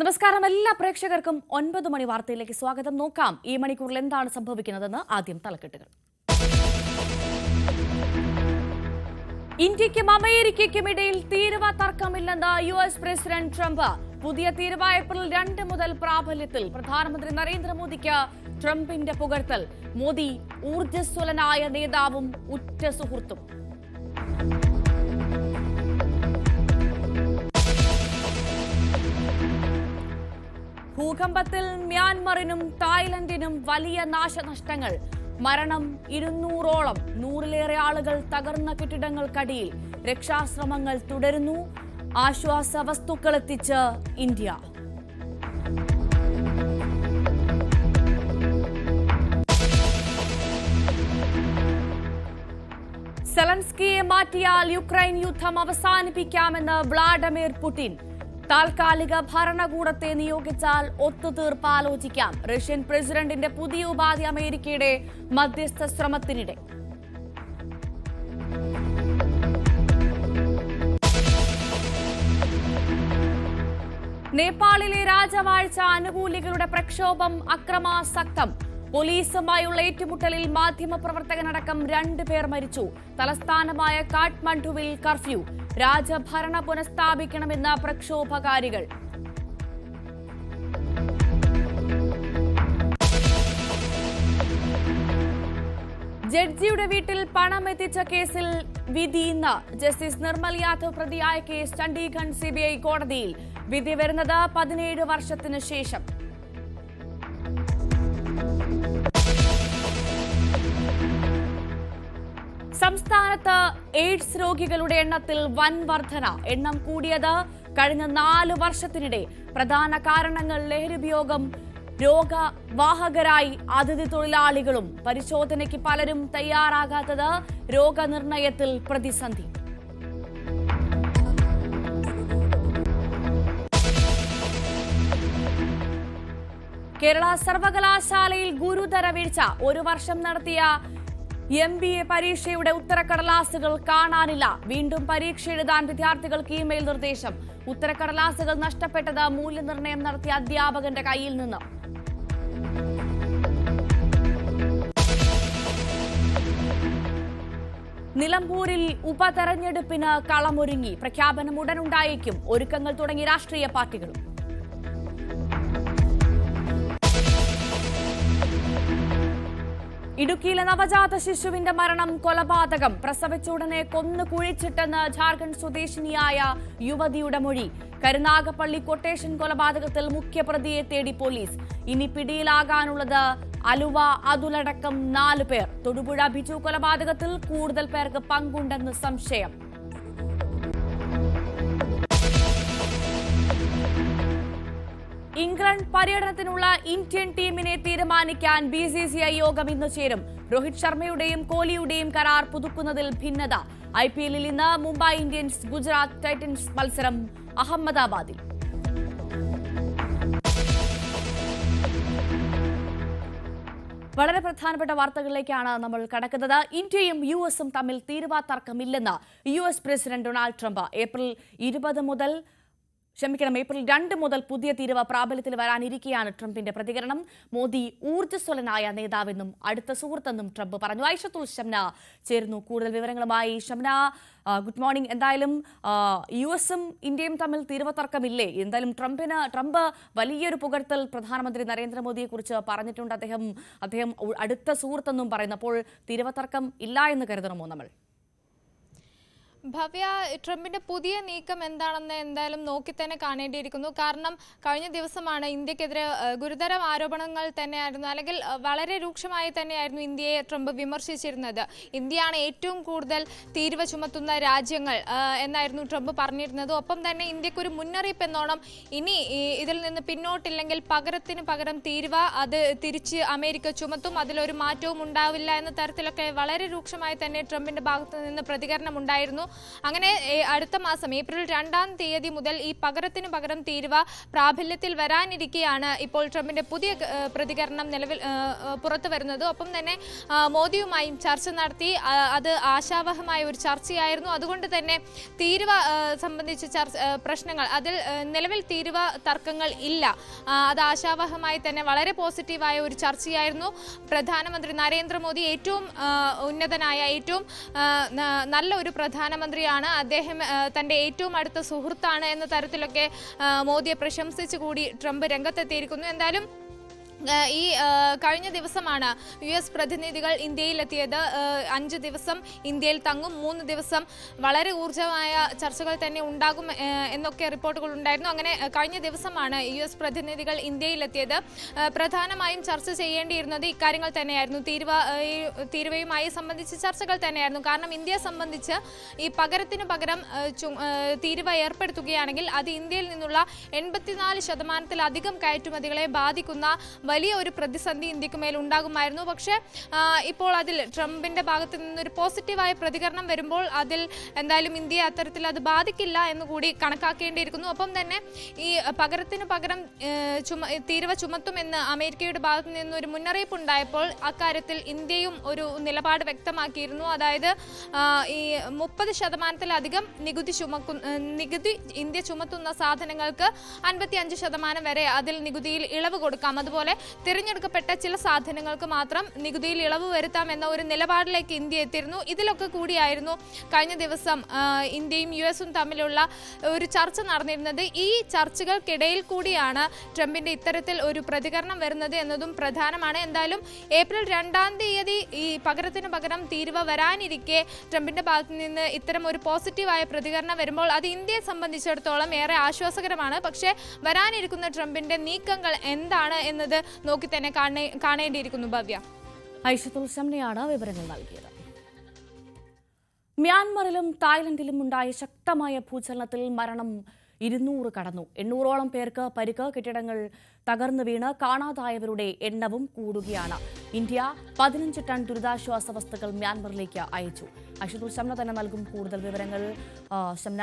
നമസ്കാരം എല്ലാ പ്രേക്ഷകർക്കും 9 മണി വാർത്തയിലേക്ക് സ്വാഗതം. നോക്കാം ഈ മണിക്കൂറിൽ എന്താണ് സംഭവിക്കുന്നതെന്ന്. ആദ്യം തലക്കെട്ടുകൾ. ഇന്ത്യയ്ക്കും അമേരിക്കയ്ക്കും ഇടയിൽ തീരുവ തർക്കമില്ലെന്ന് US പ്രസിഡന്റ് ട്രംപ്. പുതിയ തീരുവ ഏപ്രിൽ 2 മുതൽ പ്രാബല്യത്തിൽ. പ്രധാനമന്ത്രി നരേന്ദ്രമോദിക്ക് ട്രംപിന്റെ പുകഴ്ത്തൽ. മോദി ഊർജ്ജസ്വലനായ നേതാവും ഉറ്റ സുഹൃത്തും. ഭൂകമ്പത്തിൽ മ്യാൻമറിനും തായ്ലൻഡിനും വലിയ നാശനഷ്ടങ്ങൾ. മരണം 200ഓളം. 100ലേറെ ആളുകൾ തകർന്ന കെട്ടിടങ്ങൾക്കടിയിൽ. രക്ഷാശ്രമങ്ങൾ തുടരുന്നു. ആശ്വാസ വസ്തുക്കളെത്തിച്ച് ഇന്ത്യ. സെലൻസ്കിയെ മാറ്റിയാൽ യുക്രൈൻ യുദ്ധം അവസാനിപ്പിക്കാമെന്ന് വ്ളാഡിമിർ പുടിൻ. താൽക്കാലിക ഭരണകൂടത്തെ നിയോഗിച്ചാൽ ഒത്തുതീർപ്പ് ആലോചിക്കാം. റഷ്യൻ പ്രസിഡന്റിന്റെ പുതിയ ഉപാധി അമേരിക്കയുടെ മധ്യസ്ഥ ശ്രമത്തിനിടെ. നേപ്പാളിലെ രാജവാഴ്ച അനുകൂലികളുടെ പ്രക്ഷോഭം അക്രമാസക്തം. പോലീസുമായുള്ള ഏറ്റുമുട്ടലിൽ മാധ്യമപ്രവർത്തകനടക്കം 2 പേർ മരിച്ചു. തലസ്ഥാനമായ കാഠ്മണ്ഡുവിൽ കർഫ്യൂ. രാജഭരണ പുനഃസ്ഥാപിക്കണമെന്ന പ്രക്ഷോഭകാരികൾ. ജഡ്ജിയുടെ വീട്ടിൽ പണം എത്തിച്ച കേസിൽ വിധി ഇന്ന്. ജസ്റ്റിസ് നിർമ്മൽ യാദവ് പ്രതിയായ കേസ് ചണ്ഡീഗഡ് CBI കോടതിയിൽ. വിധി വരുന്നത് 17 വർഷത്തിനു ശേഷം. സംസ്ഥാനത്ത് എയ്ഡ്സ് രോഗികളുടെ എണ്ണത്തിൽ വൻ വർധന. എണ്ണം കൂടിയത് കഴിഞ്ഞ 4 വർഷത്തിനിടെ. പ്രധാന കാരണങ്ങൾ ലഹരിയുപയോഗം, രോഗവാഹകരായി അതിഥി തൊഴിലാളികളും. പരിശോധനയ്ക്ക് പലരും തയ്യാറാകാത്തത് രോഗനിർണയത്തിൽ പ്രതിസന്ധി. കേരള സർവകലാശാലയിൽ ഗുരുതര വീഴ്ച. 1 വർഷം നടത്തിയ MBA പരീക്ഷയുടെ ഉത്തരക്കടലാസുകൾ കാണാനില്ല. വീണ്ടും പരീക്ഷ എഴുതാൻ വിദ്യാർത്ഥികൾക്ക് ഇമെയിൽ നിർദ്ദേശം. ഉത്തരക്കടലാസുകൾ നഷ്ടപ്പെട്ടത് മൂല്യനിർണ്ണയം നടത്തിയ അധ്യാപകന്റെ കയ്യിൽ നിന്ന്. നിലമ്പൂരിൽ ഉപതെരഞ്ഞെടുപ്പിന് കളമൊരുങ്ങി. പ്രഖ്യാപനം ഉടനുണ്ടായേക്കും. ഒരുക്കങ്ങൾ തുടങ്ങി രാഷ്ട്രീയ പാർട്ടികളും. ഇടുക്കിയിലെ നവജാത ശിശുവിന്റെ മരണം കൊലപാതകം. പ്രസവിച്ച ഉടനെ കൊന്നു കുഴിച്ചിട്ടെന്ന് ജാർഖണ്ഡ് സ്വദേശിനിയായ യുവതിയുടെ മൊഴി. കരുനാഗപ്പള്ളി കൊട്ടേഷൻ കൊലപാതകത്തിൽ മുഖ്യപ്രതിയെ തേടി പോലീസ്. ഇനി പിടിയിലാകാനുള്ളത് അലുവ അതുലടക്കം 4 പേർ. തൊടുപുഴ ബിജു കൊലപാതകത്തിൽ കൂടുതൽ പേർക്ക് പങ്കുണ്ടെന്ന് സംശയം. ഇംഗ്ലണ്ട് പര്യടനത്തിനുള്ള ഇന്ത്യൻ ടീമിനെ തീരുമാനിക്കാൻ BCCI യോഗം ഇന്ന് ചേരും. രോഹിത് ശർമ്മയുടെയും കോഹ്ലിയുടെയും കരാർ പുതുക്കുന്നതിൽ ഭിന്നത. IPL ഇന്ന് മുംബൈ ഇന്ത്യൻസ് ഗുജറാത്ത് ടൈറ്റൻസ് മത്സരം അഹമ്മദാബാദിൽ. വളരെ പ്രധാനപ്പെട്ട വാർത്തകളിലേക്കാണ് നമ്മൾ കടക്കുന്നത്. ഇന്ത്യയും US തമ്മിൽ തീരുവ തർക്കമില്ലെന്ന് US president Donald Trump. April 2 മുതൽ പുതിയ തീരുവ പ്രാബല്യത്തിൽ വരാനിരിക്കെയാണ് ട്രംപിന്റെ പ്രതികരണം. മോദി ഊർജ്ജസ്വലനായ നേതാവെന്നും അടുത്ത സുഹൃത്തെന്നും ട്രംപ് പറഞ്ഞു. ഐഷത്തുൽ ഷംന ചേരുന്നു കൂടുതൽ വിവരങ്ങളുമായി. Shamna, good morning. എന്തായാലും US ഇന്ത്യയും തമ്മിൽ തീരുവ തർക്കമില്ലേ? എന്തായാലും ട്രംപ് വലിയൊരു പുകഴ്ത്തൽ പ്രധാനമന്ത്രി നരേന്ദ്രമോദിയെ കുറിച്ച് പറഞ്ഞിട്ടുണ്ട്. അദ്ദേഹം അടുത്ത സുഹൃത്തെന്നും പറയുന്നു. അപ്പോൾ തീരുവ തർക്കം ഇല്ല എന്ന് കരുതണമോ നമ്മൾ? ഭവ്യ, ട്രംപിന്റെ പുതിയ നീക്കം എന്താണെന്ന് എന്തായാലും നോക്കി തന്നെ കാണേണ്ടിയിരിക്കുന്നു. കാരണം കഴിഞ്ഞ ദിവസമാണ് ഇന്ത്യക്കെതിരെ ഗുരുതര ആരോപണങ്ങൾ തന്നെയായിരുന്നു, അല്ലെങ്കിൽ വളരെ രൂക്ഷമായി തന്നെയായിരുന്നു ഇന്ത്യയെ ട്രംപ് വിമർശിച്ചിരുന്നത്. ഇന്ത്യയാണ് ഏറ്റവും കൂടുതൽ തീരുവ ചുമത്തുന്ന രാജ്യങ്ങൾ എന്നായിരുന്നു ട്രംപ് പറഞ്ഞിരുന്നത്. ഒപ്പം തന്നെ ഇന്ത്യക്കൊരു മുന്നറിയിപ്പ് എന്നോണം ഇനി ഇതിൽ നിന്ന് പിന്നോട്ടില്ലെങ്കിൽ പകരത്തിന് പകരം തീരുവ അത് തിരിച്ച് അമേരിക്ക ചുമത്തും, അതിലൊരു മാറ്റവും ഉണ്ടാവില്ല എന്ന തരത്തിലൊക്കെ വളരെ രൂക്ഷമായി തന്നെ ട്രംപിന്റെ ഭാഗത്തു നിന്ന് പ്രതികരണം ഉണ്ടായിരുന്നു. അങ്ങനെ അടുത്ത മാസം ഏപ്രിൽ 2-ാം തീയതി മുതൽ ഈ പകരത്തിനു പകരം തീരുവ പ്രാബല്യത്തിൽ വരാനിരിക്കെയാണ് ഇപ്പോൾ ട്രംപിന്റെ പുതിയ പ്രതികരണം നിലവിൽ പുറത്തു വരുന്നത്. ഒപ്പം തന്നെ മോദിയുമായും ചർച്ച നടത്തി. അത് ആശാവഹമായ ഒരു ചർച്ചയായിരുന്നു. അതുകൊണ്ട് തന്നെ തീരുവ സംബന്ധിച്ച പ്രശ്നങ്ങൾ അതിൽ നിലവിൽ തീരുവ തർക്കങ്ങൾ ഇല്ല. അത് ആശാവഹമായി തന്നെ വളരെ പോസിറ്റീവായ ഒരു ചർച്ചയായിരുന്നു. പ്രധാനമന്ത്രി നരേന്ദ്രമോദി ഏറ്റവും ഉന്നതനായ ഏറ്റവും നല്ല ഒരു പ്രധാനമന്ത്രിയാണ്. അദ്ദേഹം തന്റെ ഏറ്റവും അടുത്ത സുഹൃത്താണ് എന്ന തരത്തിലൊക്കെ മോദിയെ പ്രശംസിച്ചുകൂടി ട്രംപ് രംഗത്തെത്തിയിരിക്കുന്നു. എന്തായാലും ഈ കഴിഞ്ഞ ദിവസമാണ് US പ്രതിനിധികൾ ഇന്ത്യയിലെത്തിയത്. 5 ദിവസം ഇന്ത്യയിൽ തങ്ങും, 3 ദിവസം വളരെ ഊർജ്ജമായ ചർച്ചകൾ തന്നെ ഉണ്ടാകും എന്നൊക്കെ റിപ്പോർട്ടുകൾ ഉണ്ടായിരുന്നു. അങ്ങനെ കഴിഞ്ഞ ദിവസമാണ് US പ്രതിനിധികൾ ഇന്ത്യയിലെത്തിയത്. പ്രധാനമായും ചർച്ച ചെയ്യേണ്ടിയിരുന്നത് ഇക്കാര്യങ്ങൾ തന്നെയായിരുന്നു. തീരുവയുമായി സംബന്ധിച്ച് ചർച്ചകൾ തന്നെയായിരുന്നു. കാരണം ഇന്ത്യയെ സംബന്ധിച്ച് ഈ പകരത്തിനു പകരം തീരുവ ഏർപ്പെടുത്തുകയാണെങ്കിൽ അത് ഇന്ത്യയിൽ നിന്നുള്ള 84% കയറ്റുമതികളെ ബാധിക്കുന്ന വലിയ ഒരു പ്രതിസന്ധി ഇന്ത്യക്ക് മേൽ ഉണ്ടാകുമായിരുന്നു. പക്ഷേ ഇപ്പോൾ അതിൽ ട്രംപിന്റെ ഭാഗത്ത് നിന്നൊരു പോസിറ്റീവായ പ്രതികരണം വരുമ്പോൾ അതിൽ എന്തായാലും ഇന്ത്യയെ അത്തരത്തിൽ അത് ബാധിക്കില്ല എന്നുകൂടി കണക്കാക്കേണ്ടിയിരിക്കുന്നു. ഒപ്പം തന്നെ ഈ പകരത്തിനു പകരം തീരുവ ചുമത്തുമെന്ന് അമേരിക്കയുടെ ഭാഗത്ത് നിന്നൊരു മുന്നറിയിപ്പ് ഉണ്ടായപ്പോൾ അക്കാര്യത്തിൽ ഇന്ത്യയും ഒരു നിലപാട് വ്യക്തമാക്കിയിരുന്നു. അതായത് ഈ 30% നികുതി ഇന്ത്യ ചുമത്തുന്ന സാധനങ്ങൾക്ക് 55% വരെ അതിൽ നികുതിയിൽ ഇളവ് കൊടുക്കാം. അതുപോലെ തിരഞ്ഞെടുക്കപ്പെട്ട ചില സാധനങ്ങൾക്ക് മാത്രം നികുതിയിൽ ഇളവ് വരുത്താം എന്ന ഒരു നിലപാടിലേക്ക് ഇന്ത്യ എത്തിയിരുന്നു. ഇതിലൊക്കെ കൂടിയായിരുന്നു കഴിഞ്ഞ ദിവസം ഇന്ത്യയും US-ഉം തമ്മിലുള്ള ഒരു ചർച്ച നടന്നിരുന്നത്. ഈ ചർച്ചകൾക്കിടയിൽ കൂടിയാണ് ട്രംപിന്റെ ഇത്തരത്തിൽ ഒരു പ്രതികരണം വരുന്നത് എന്നതും പ്രധാനമാണ്. എന്തായാലും ഏപ്രിൽ 2-ാം തീയതി ഈ പകരത്തിനു പകരം തീരുവ വരാനിരിക്കെ ട്രംപിന്റെ ഭാഗത്ത് നിന്ന് ഇത്തരം ഒരു പോസിറ്റീവായ പ്രതികരണം വരുമ്പോൾ അത് ഇന്ത്യയെ സംബന്ധിച്ചിടത്തോളം ഏറെ ആശ്വാസകരമാണ്. പക്ഷേ വരാനിരിക്കുന്ന ട്രംപിന്റെ നീക്കങ്ങൾ എന്താണ് എന്നത് നോക്കി തന്നെ കാണേണ്ടിയിരിക്കുന്നു. ഭവ്യ. ഐഷത്തുൽ ഷംനയാണ് വിവരങ്ങൾ നൽകിയത്. മ്യാൻമറിലും തായ്ലൻഡിലും ഉണ്ടായ ശക്തമായ ഭൂചലനത്തിൽ മരണം 200 കടന്നു. 800ഓളം പേർക്ക് പരിക്ക്. കെട്ടിടങ്ങൾ തകർന്നു വീണ് കാണാതായവരുടെ എണ്ണവും കൂടുകയാണ്. ഇന്ത്യ 15 ടൺ ദുരിതാശ്വാസ വസ്തുക്കൾ മ്യാൻമറിലേക്ക് അയച്ചു. ഐഷത്തുൽ ഷംന തന്നെ നൽകും കൂടുതൽ വിവരങ്ങൾ. ഷംന,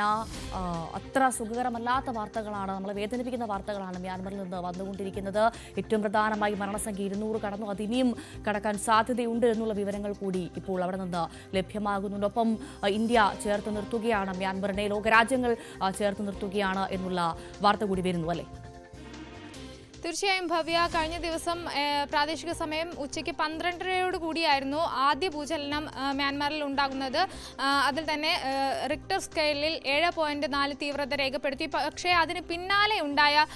അത്ര സുഖകരമല്ലാത്ത വാർത്തകളാണ്, നമ്മളെ വേദനിപ്പിക്കുന്ന വാർത്തകളാണ് മ്യാൻമറിൽ നിന്ന് വന്നുകൊണ്ടിരിക്കുന്നത്. ഏറ്റവും പ്രധാനമായി മരണസംഖ്യ 200 കടന്നു. അത് ഇനിയും കടക്കാൻ സാധ്യതയുണ്ട് എന്നുള്ള വിവരങ്ങൾ കൂടി ഇപ്പോൾ അവിടെ നിന്ന് ലഭ്യമാകുന്നുണ്ട്. ഒപ്പം ഇന്ത്യ ചേർത്ത് നിർത്തുകയാണ് മ്യാൻമറിനെ, ലോകരാജ്യങ്ങൾ ചേർത്ത് നിർത്തുകയാണ് എന്നുള്ള വാർത്ത കൂടി വരുന്നു, അല്ലേ? തീർച്ചയായും ഭവ്യ, കഴിഞ്ഞ ദിവസം പ്രാദേശിക സമയം ഉച്ചയ്ക്ക് 12:30 കൂടിയായിരുന്നു ആദ്യ ഭൂചലനം മ്യാൻമാറിൽ ഉണ്ടാകുന്നത്. അതിൽ തന്നെ റിക്ടർ സ്കെയിലിൽ 7.4 തീവ്രത രേഖപ്പെടുത്തി. പക്ഷേ അതിന് പിന്നാലെ ഉണ്ടായ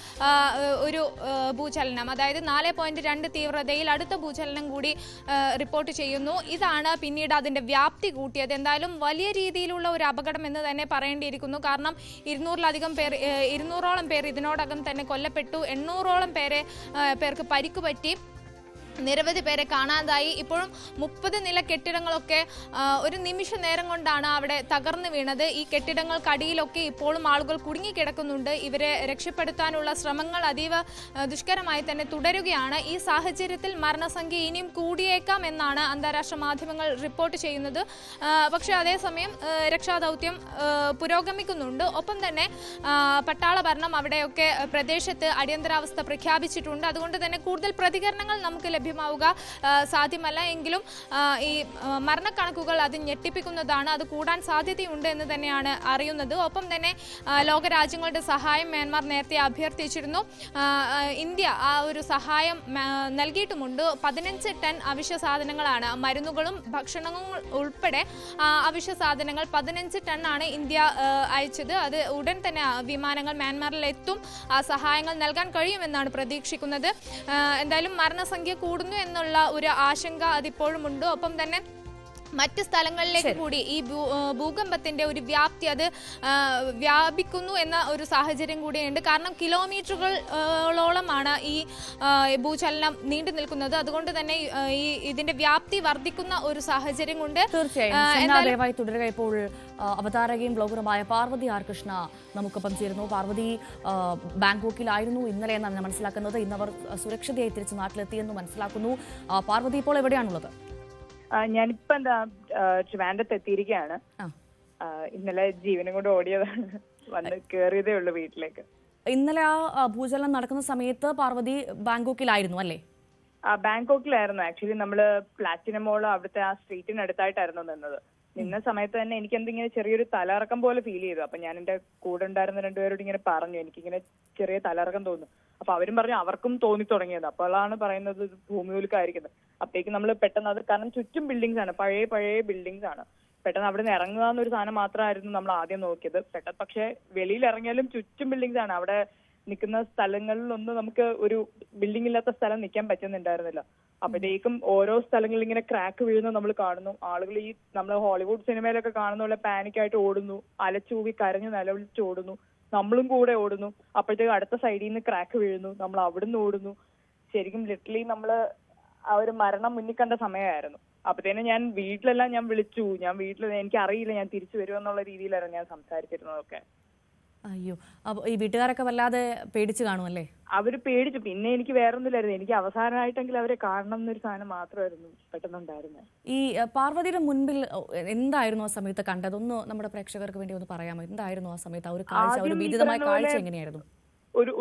ഒരു ഭൂചലനം, അതായത് 4.2 തീവ്രതയിൽ അടുത്ത ഭൂചലനം കൂടി റിപ്പോർട്ട് ചെയ്യുന്നു. ഇതാണ് പിന്നീട് അതിൻ്റെ വ്യാപ്തി കൂട്ടിയത്. എന്തായാലും വലിയ രീതിയിലുള്ള ഒരു അപകടം എന്ന് തന്നെ പറയേണ്ടിയിരിക്കുന്നു. കാരണം 200ഓളം പേർ ഇതിനോടകം തന്നെ കൊല്ലപ്പെട്ടു. 800ഓളം പേർക്ക് പരിക്കുപറ്റി. നിരവധി പേരെ കാണാതായി. ഇപ്പോഴും 30 നില കെട്ടിടങ്ങളൊക്കെ ഒരു നിമിഷ നേരം കൊണ്ടാണ് അവിടെ തകർന്നു വീണത്. ഈ കെട്ടിടങ്ങൾക്കടിയിലൊക്കെ ഇപ്പോഴും ആളുകൾ കുടുങ്ങിക്കിടക്കുന്നുണ്ട്. ഇവരെ രക്ഷപ്പെടുത്താനുള്ള ശ്രമങ്ങൾ അതീവ ദുഷ്കരമായി തന്നെ തുടരുകയാണ്. ഈ സാഹചര്യത്തിൽ മരണസംഖ്യ ഇനിയും കൂടിയേക്കാം എന്നാണ് അന്താരാഷ്ട്ര മാധ്യമങ്ങൾ റിപ്പോർട്ട് ചെയ്യുന്നത്. പക്ഷേ അതേസമയം രക്ഷാദൗത്യം പുരോഗമിക്കുന്നുണ്ട്. ഒപ്പം തന്നെ പട്ടാള ഭരണം അവിടെയൊക്കെ പ്രദേശത്ത് അടിയന്തരാവസ്ഥ പ്രഖ്യാപിച്ചിട്ടുണ്ട്. അതുകൊണ്ട് തന്നെ കൂടുതൽ പ്രതികരണങ്ങൾ നമുക്ക് ലഭ്യമാവുക സാധ്യമല്ല. എങ്കിലും ഈ മരണക്കണക്കുകൾ അത് ഞെട്ടിപ്പിക്കുന്നതാണ്. അത് കൂടാൻ സാധ്യതയുണ്ട് എന്ന് തന്നെയാണ് അറിയുന്നത്. ഒപ്പം തന്നെ ലോകരാജ്യങ്ങളുടെ സഹായം മ്യാൻമാർ നേരത്തെ അഭ്യർത്ഥിച്ചിരുന്നു. ഇന്ത്യ ആ ഒരു സഹായം നൽകിയിട്ടുമുണ്ട്. 15 ടൺ അവശ്യ സാധനങ്ങളാണ്, മരുന്നുകളും ഭക്ഷണങ്ങളും ഉൾപ്പെടെ അവശ്യ സാധനങ്ങൾ 15 ടണ്ണാണ് ഇന്ത്യ അയച്ചത്. അത് ഉടൻ തന്നെ വിമാനങ്ങൾ മ്യാൻമാറിൽ എത്തും. ആ സഹായങ്ങൾ നൽകാൻ കഴിയുമെന്നാണ് പ്രതീക്ഷിക്കുന്നത്. എന്തായാലും മരണസംഖ്യ കൂടുന്നു എന്നുള്ള ഒരു ആശങ്ക അതിപ്പോഴുമുണ്ട്. ഒപ്പം തന്നെ മറ്റ് സ്ഥലങ്ങളിലേക്ക് കൂടി ഈ ഭൂകമ്പത്തിന്റെ ഒരു വ്യാപ്തി അത് വ്യാപിക്കുന്നു എന്ന ഒരു സാഹചര്യം കൂടിയുണ്ട്. കാരണം കിലോമീറ്ററുകളോളമാണ് ഈ ഭൂചലനം നീണ്ടു നിൽക്കുന്നത്. അതുകൊണ്ട് തന്നെ ഇതിന്റെ വ്യാപ്തി വർദ്ധിക്കുന്ന ഒരു സാഹചര്യം കൊണ്ട് തീർച്ചയായും തുടരുക. ഇപ്പോൾ അവതാരകയും ബ്ലോഗറുമായ പാർവതി ആർ കൃഷ്ണ നമുക്കൊപ്പം ചേരുന്നു. പാർവതി ബാങ്കോക്കിലായിരുന്നു ഇന്നലെ എന്നാണ് മനസ്സിലാക്കുന്നത്. ഇന്നവർ സുരക്ഷിതയായി തിരിച്ച് നാട്ടിലെത്തിയെന്ന് മനസ്സിലാക്കുന്നു. പാർവതി ഇപ്പോൾ എവിടെയാണുള്ളത്? ഞാനിപ്പോ ട്രിവാൻഡ്രത്ത് എത്തിയിരിക്കുകയാണ്. ഇന്നലെ ജീവനും കൊണ്ട് ഓടിയതാണ്. വന്ന് കേറിയതേ ഉള്ളൂ വീട്ടിലേക്ക്. ഇന്നലെ ആ ഭൂചലനം നടക്കുന്ന സമയത്ത് പാർവതി ബാങ്കോക്കിലായിരുന്നു അല്ലേ? ബാങ്കോക്കിലായിരുന്നു. ആക്ച്വലി നമ്മള് പ്ലാറ്റിനം മോൾ അവിടുത്തെ ആ സ്ട്രീറ്റിനടുത്തായിട്ടായിരുന്നു നിന്നത്. നിന്ന സമയത്ത് തന്നെ എനിക്ക് എന്തിങ്ങനെ ചെറിയൊരു തലകറക്കം പോലെ ഫീൽ ചെയ്തു. അപ്പൊ ഞാൻ എന്റെ കൂടെ ഉണ്ടായിരുന്ന രണ്ടുപേരോട് ഇങ്ങനെ പറഞ്ഞു, എനിക്കിങ്ങനെ ചെറിയ തലകറക്കം തോന്നുന്നു. അപ്പൊ അവരും പറഞ്ഞു അവർക്കും തോന്നി തുടങ്ങിയത്. അപ്പോഴാണ് പറയുന്നത് ഭൂമികുലുക്കമായിരിക്കുന്നത്. അപ്പോഴേക്കും നമ്മൾ പെട്ടെന്ന് അത്, കാരണം ചുറ്റും ബിൽഡിങ്സ് ആണ്, പഴയ ബിൽഡിങ്സ് ആണ്. പെട്ടെന്ന് അവിടെ നിന്ന് ഇറങ്ങുക എന്നൊരു സാധനം മാത്രമായിരുന്നു നമ്മൾ ആദ്യം നോക്കിയത്. പെട്ടെന്ന് പക്ഷെ വെളിയിൽ ഇറങ്ങിയാലും ചുറ്റും ബിൽഡിങ്സ് ആണ്. അവിടെ നിൽക്കുന്ന സ്ഥലങ്ങളിലൊന്നും നമുക്ക് ഒരു ബിൽഡിംഗ് ഇല്ലാത്ത സ്ഥലം നിൽക്കാൻ പറ്റുന്നുണ്ടായിരുന്നില്ല. അപ്പോഴത്തേക്കും ഓരോ സ്ഥലങ്ങളിൽ ഇങ്ങനെ ക്രാക്ക് വീഴുന്നു നമ്മൾ കാണുന്നു. ആളുകൾ ഈ നമ്മൾ ഹോളിവുഡ് സിനിമയിലൊക്കെ കാണുന്ന പോലെ പാനിക്കായിട്ട് ഓടുന്നു, അലച്ചൂവി കരഞ്ഞു നിലവിളിച്ച് ഓടുന്നു. നമ്മളും കൂടെ ഓടുന്നു. അപ്പോഴത്തേക്കും അടുത്ത സൈഡിൽ നിന്ന് ക്രാക്ക് വീഴുന്നു, നമ്മൾ അവിടുന്ന് ഓടുന്നു. ശരിക്കും ലിറ്ററലി നമ്മള് ആ ഒരു മരണം മുന്നിൽ കണ്ട സമയമായിരുന്നു. അപ്പത്തേനും ഞാൻ വീട്ടിലെല്ലാം ഞാൻ വിളിച്ചു. വീട്ടിൽ എനിക്ക് അറിയില്ല ഞാൻ തിരിച്ചു വരുമെന്നുള്ള രീതിയിലായിരുന്നു ഞാൻ സംസാരിച്ചിരുന്നതൊക്കെ. അയ്യോ, അപ്പൊ ഈ വീട്ടുകാരൊക്കെ വല്ലാതെ പേടിച്ചു കാണുമല്ലേ? അവര് പേടിച്ചു. പിന്നെ എനിക്ക് വേറൊന്നുമില്ലായിരുന്നു, എനിക്ക് അവസാനമായിട്ടെങ്കിലും അവരെ കാണണം എന്നൊരു സാധനം മാത്രമായിരുന്നു പെട്ടെന്നുണ്ടായിരുന്നത്. ഈ പാർവതിയുടെ മുൻപിൽ എന്തായിരുന്നു ആ സമയത്ത് കണ്ടത്? ഒന്ന് നമ്മുടെ പ്രേക്ഷകർക്ക് വേണ്ടി ഒന്ന് പറയാമോ? എന്തായിരുന്നു ആ സമയത്ത് ആ ഒരു കാഴ്ച, ഒരു ഭീതിതമായ കാഴ്ച എങ്ങനെയായിരുന്നു?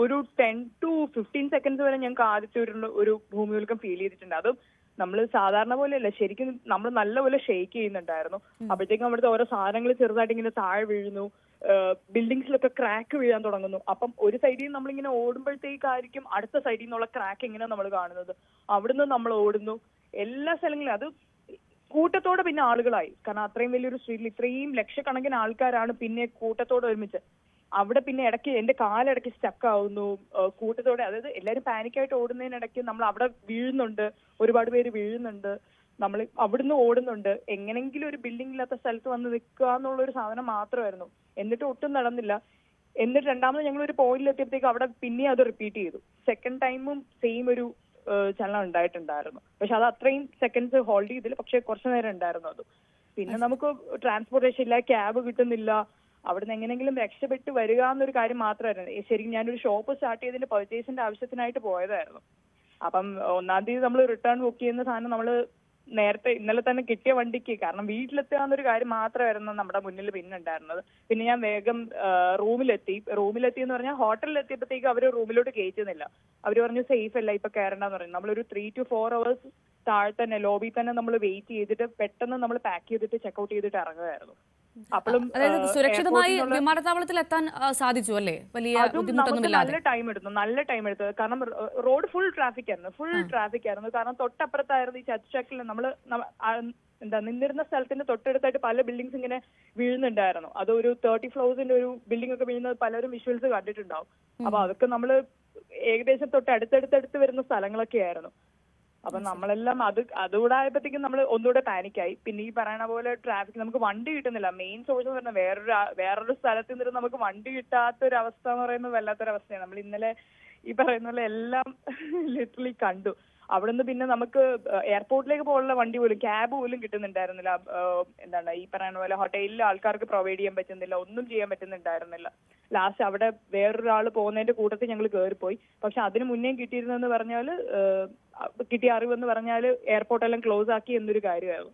ഒരു 10 to 15 seconds വരെ ഞങ്ങൾക്ക് ആദ്യത്തെ ഒരു ഭൂമികുലുക്കം ഫീൽ ചെയ്തിട്ടുണ്ട്. അതും നമ്മൾ സാധാരണ പോലെയല്ല, ശരിക്കും നമ്മൾ നല്ലപോലെ ഷെയ്ക്ക് ചെയ്യുന്നുണ്ടായിരുന്നു. അപ്പോഴത്തേക്കും അവിടുത്തെ ഓരോ സാധനങ്ങൾ ചെറുതായിട്ട് ഇങ്ങനെ താഴെ വീഴുന്നു, ബിൽഡിങ്സിലൊക്കെ ക്രാക്ക് വീഴാൻ തുടങ്ങുന്നു. അപ്പം ഒരു സൈഡിൽ നിന്ന് നമ്മളിങ്ങനെ ഓടുമ്പോഴത്തേക്കായിരിക്കും അടുത്ത സൈഡിൽ നിന്നുള്ള ക്രാക്ക് എങ്ങനെയാണ് നമ്മൾ കാണുന്നത്. അവിടുന്ന് നമ്മൾ ഓടുന്നു എല്ലാ സ്ഥലങ്ങളിലും. അത് കൂട്ടത്തോടെ പിന്നെ ആളുകളായി, കാരണം അത്രയും വലിയൊരു സ്ട്രീറ്റിൽ ഇത്രയും ലക്ഷക്കണക്കിന് ആൾക്കാരാണ് പിന്നെ കൂട്ടത്തോടെ ഒരുമിച്ച്. അവിടെ പിന്നെ ഇടയ്ക്ക് എന്റെ കാലിടയ്ക്ക് സ്റ്റക്ക് ആവുന്നു കൂട്ടത്തോടെ. അതായത് എല്ലാവരും പാനിക്കായിട്ട് ഓടുന്നതിനിടയ്ക്ക് നമ്മൾ അവിടെ വീഴുന്നുണ്ട്, ഒരുപാട് പേര് വീഴുന്നുണ്ട്, നമ്മൾ അവിടുന്ന് ഓടുന്നുണ്ട്. എങ്ങനെങ്കിലും ഒരു ബിൽഡിംഗ് ഇല്ലാത്ത സ്ഥലത്ത് വന്ന് നിൽക്കുക എന്നുള്ളൊരു സാധനം മാത്രമായിരുന്നു. എന്നിട്ട് ഒട്ടും നടന്നില്ല. എന്നിട്ട് രണ്ടാമത് ഞങ്ങൾ ഒരു പോയിന്റിൽ എത്തിയപ്പോഴത്തേക്ക് അവിടെ പിന്നെ അത് റിപ്പീറ്റ് ചെയ്തു. സെക്കൻഡ് ടൈമും സെയിം ഒരു ചലനം ഉണ്ടായിട്ടുണ്ടായിരുന്നു. പക്ഷെ അത് അത്രയും സെക്കൻഡ്സ് ഹോൾഡ് ചെയ്തില്ല, പക്ഷെ കുറച്ചു നേരം ഉണ്ടായിരുന്നു അത്. പിന്നെ നമുക്ക് ട്രാൻസ്പോർട്ടേഷൻ ഇല്ല, ക്യാബ് കിട്ടുന്നില്ല. അവിടുന്ന് എങ്ങനെങ്കിലും രക്ഷപ്പെട്ട് വരിക എന്നൊരു കാര്യം മാത്രമായിരുന്നു. ശരിക്കും ഞാനൊരു ഷോപ്പ് സ്റ്റാർട്ട് ചെയ്തതിന്റെ പർച്ചേസിന്റെ ആവശ്യത്തിനായിട്ട് പോയതായിരുന്നു. അപ്പം 1-ാം തീയതി നമ്മൾ റിട്ടേൺ ബുക്ക് ചെയ്യുന്ന സാധനം നമ്മൾ നേരത്തെ ഇന്നലെ തന്നെ കിട്ടിയ വണ്ടിക്ക്, കാരണം വീട്ടിലെത്തുക എന്നൊരു കാര്യം മാത്രമായിരുന്നു നമ്മുടെ മുന്നിൽ പിന്നെ ഉണ്ടായിരുന്നത്. പിന്നെ ഞാൻ വേഗം റൂമിലെത്തി എന്ന് പറഞ്ഞാൽ ഹോട്ടലിൽ എത്തിയപ്പോഴത്തേക്ക് അവർ റൂമിലോട്ട് കയറ്റുന്നില്ല. അവർ പറഞ്ഞു സേഫ് അല്ല ഇപ്പൊ കയറണ്ടെന്ന് പറഞ്ഞു. നമ്മളൊരു 3 to 4 hours താഴെ തന്നെ ലോബി തന്നെ നമ്മൾ വെയിറ്റ് ചെയ്തിട്ട് പെട്ടെന്ന് നമ്മൾ പാക്ക് ചെയ്തിട്ട് ചെക്ക്ഔട്ട് ചെയ്തിട്ട് ഇറങ്ങുകയായിരുന്നു. അപ്പോഴും സുരക്ഷിതമായി വിമാനത്താവളത്തിൽ എത്താൻ സാധിച്ചു അല്ലേ? വലിയ ബുദ്ധിമുട്ടൊന്നുമില്ലാതെ. നല്ല ടൈം എടുത്തു. കാരണം റോഡ് ഫുൾ ട്രാഫിക് ആയിരുന്നു. കാരണം തൊട്ടപ്പുറത്തായിരുന്നു ഈ ചർച്ചക്കിൽ നമ്മൾ നിന്നിരുന്ന സ്ഥലത്തിന്റെ തൊട്ടടുത്തായിട്ട് പല ബിൽഡിങ്സ് ഇങ്ങനെ വീഴുന്നുണ്ടായിരുന്നു. അത് ഒരു 30 floors ഒരു ബിൽഡിംഗ് ഒക്കെ വീഴുന്നത് പലരും വിഷ്വൽസ് കണ്ടിട്ടുണ്ടാവും. അപ്പൊ അതൊക്കെ നമ്മൾ ഏകദേശം തൊട്ട് അടുത്തടുത്ത് വരുന്ന സ്ഥലങ്ങളൊക്കെ ആയിരുന്നു. അപ്പൊ നമ്മളെല്ലാം അതുകൂടെ ആയപ്പോഴത്തേക്കും നമ്മൾ ഒന്നുകൂടെ പാനിക്കായി. പിന്നെ ഈ പറയണ പോലെ ട്രാഫിക്, നമുക്ക് വണ്ടി കിട്ടുന്നില്ല. മെയിൻ സോഴ്സ് എന്ന് പറഞ്ഞാൽ വേറൊരു സ്ഥലത്ത് നിന്നിട്ട് നമുക്ക് വണ്ടി കിട്ടാത്തൊരവസ്ഥ എന്ന് പറയുന്നത് വല്ലാത്തൊരവസ്ഥയാണ്. നമ്മൾ ഇന്നലെ ഈ പറയുന്ന പോലെ എല്ലാം ലിറ്ററലി കണ്ടു. അവിടെ നിന്ന് പിന്നെ നമുക്ക് എയർപോർട്ടിലേക്ക് പോലുള്ള വണ്ടി പോലും, ക്യാബ് പോലും കിട്ടുന്നുണ്ടായിരുന്നില്ല. ഈ പറയുന്ന പോലെ ഹോട്ടലിൽ ആൾക്കാർക്ക് പ്രൊവൈഡ് ചെയ്യാൻ പറ്റുന്നില്ല, ഒന്നും ചെയ്യാൻ പറ്റുന്നുണ്ടായിരുന്നില്ല. ലാസ്റ്റ് അവിടെ വേറൊരാൾ പോകുന്നതിന്റെ കൂട്ടത്തിൽ ഞങ്ങൾ കയറിപ്പോയി. പക്ഷെ അതിന് മുന്നേ കിട്ടിയിരുന്നെന്ന് പറഞ്ഞാൽ, കിട്ടിയ അറിവെന്ന് പറഞ്ഞാൽ എയർപോർട്ടെല്ലാം ക്ലോസ് ആക്കി എന്നൊരു കാര്യമായിരുന്നു.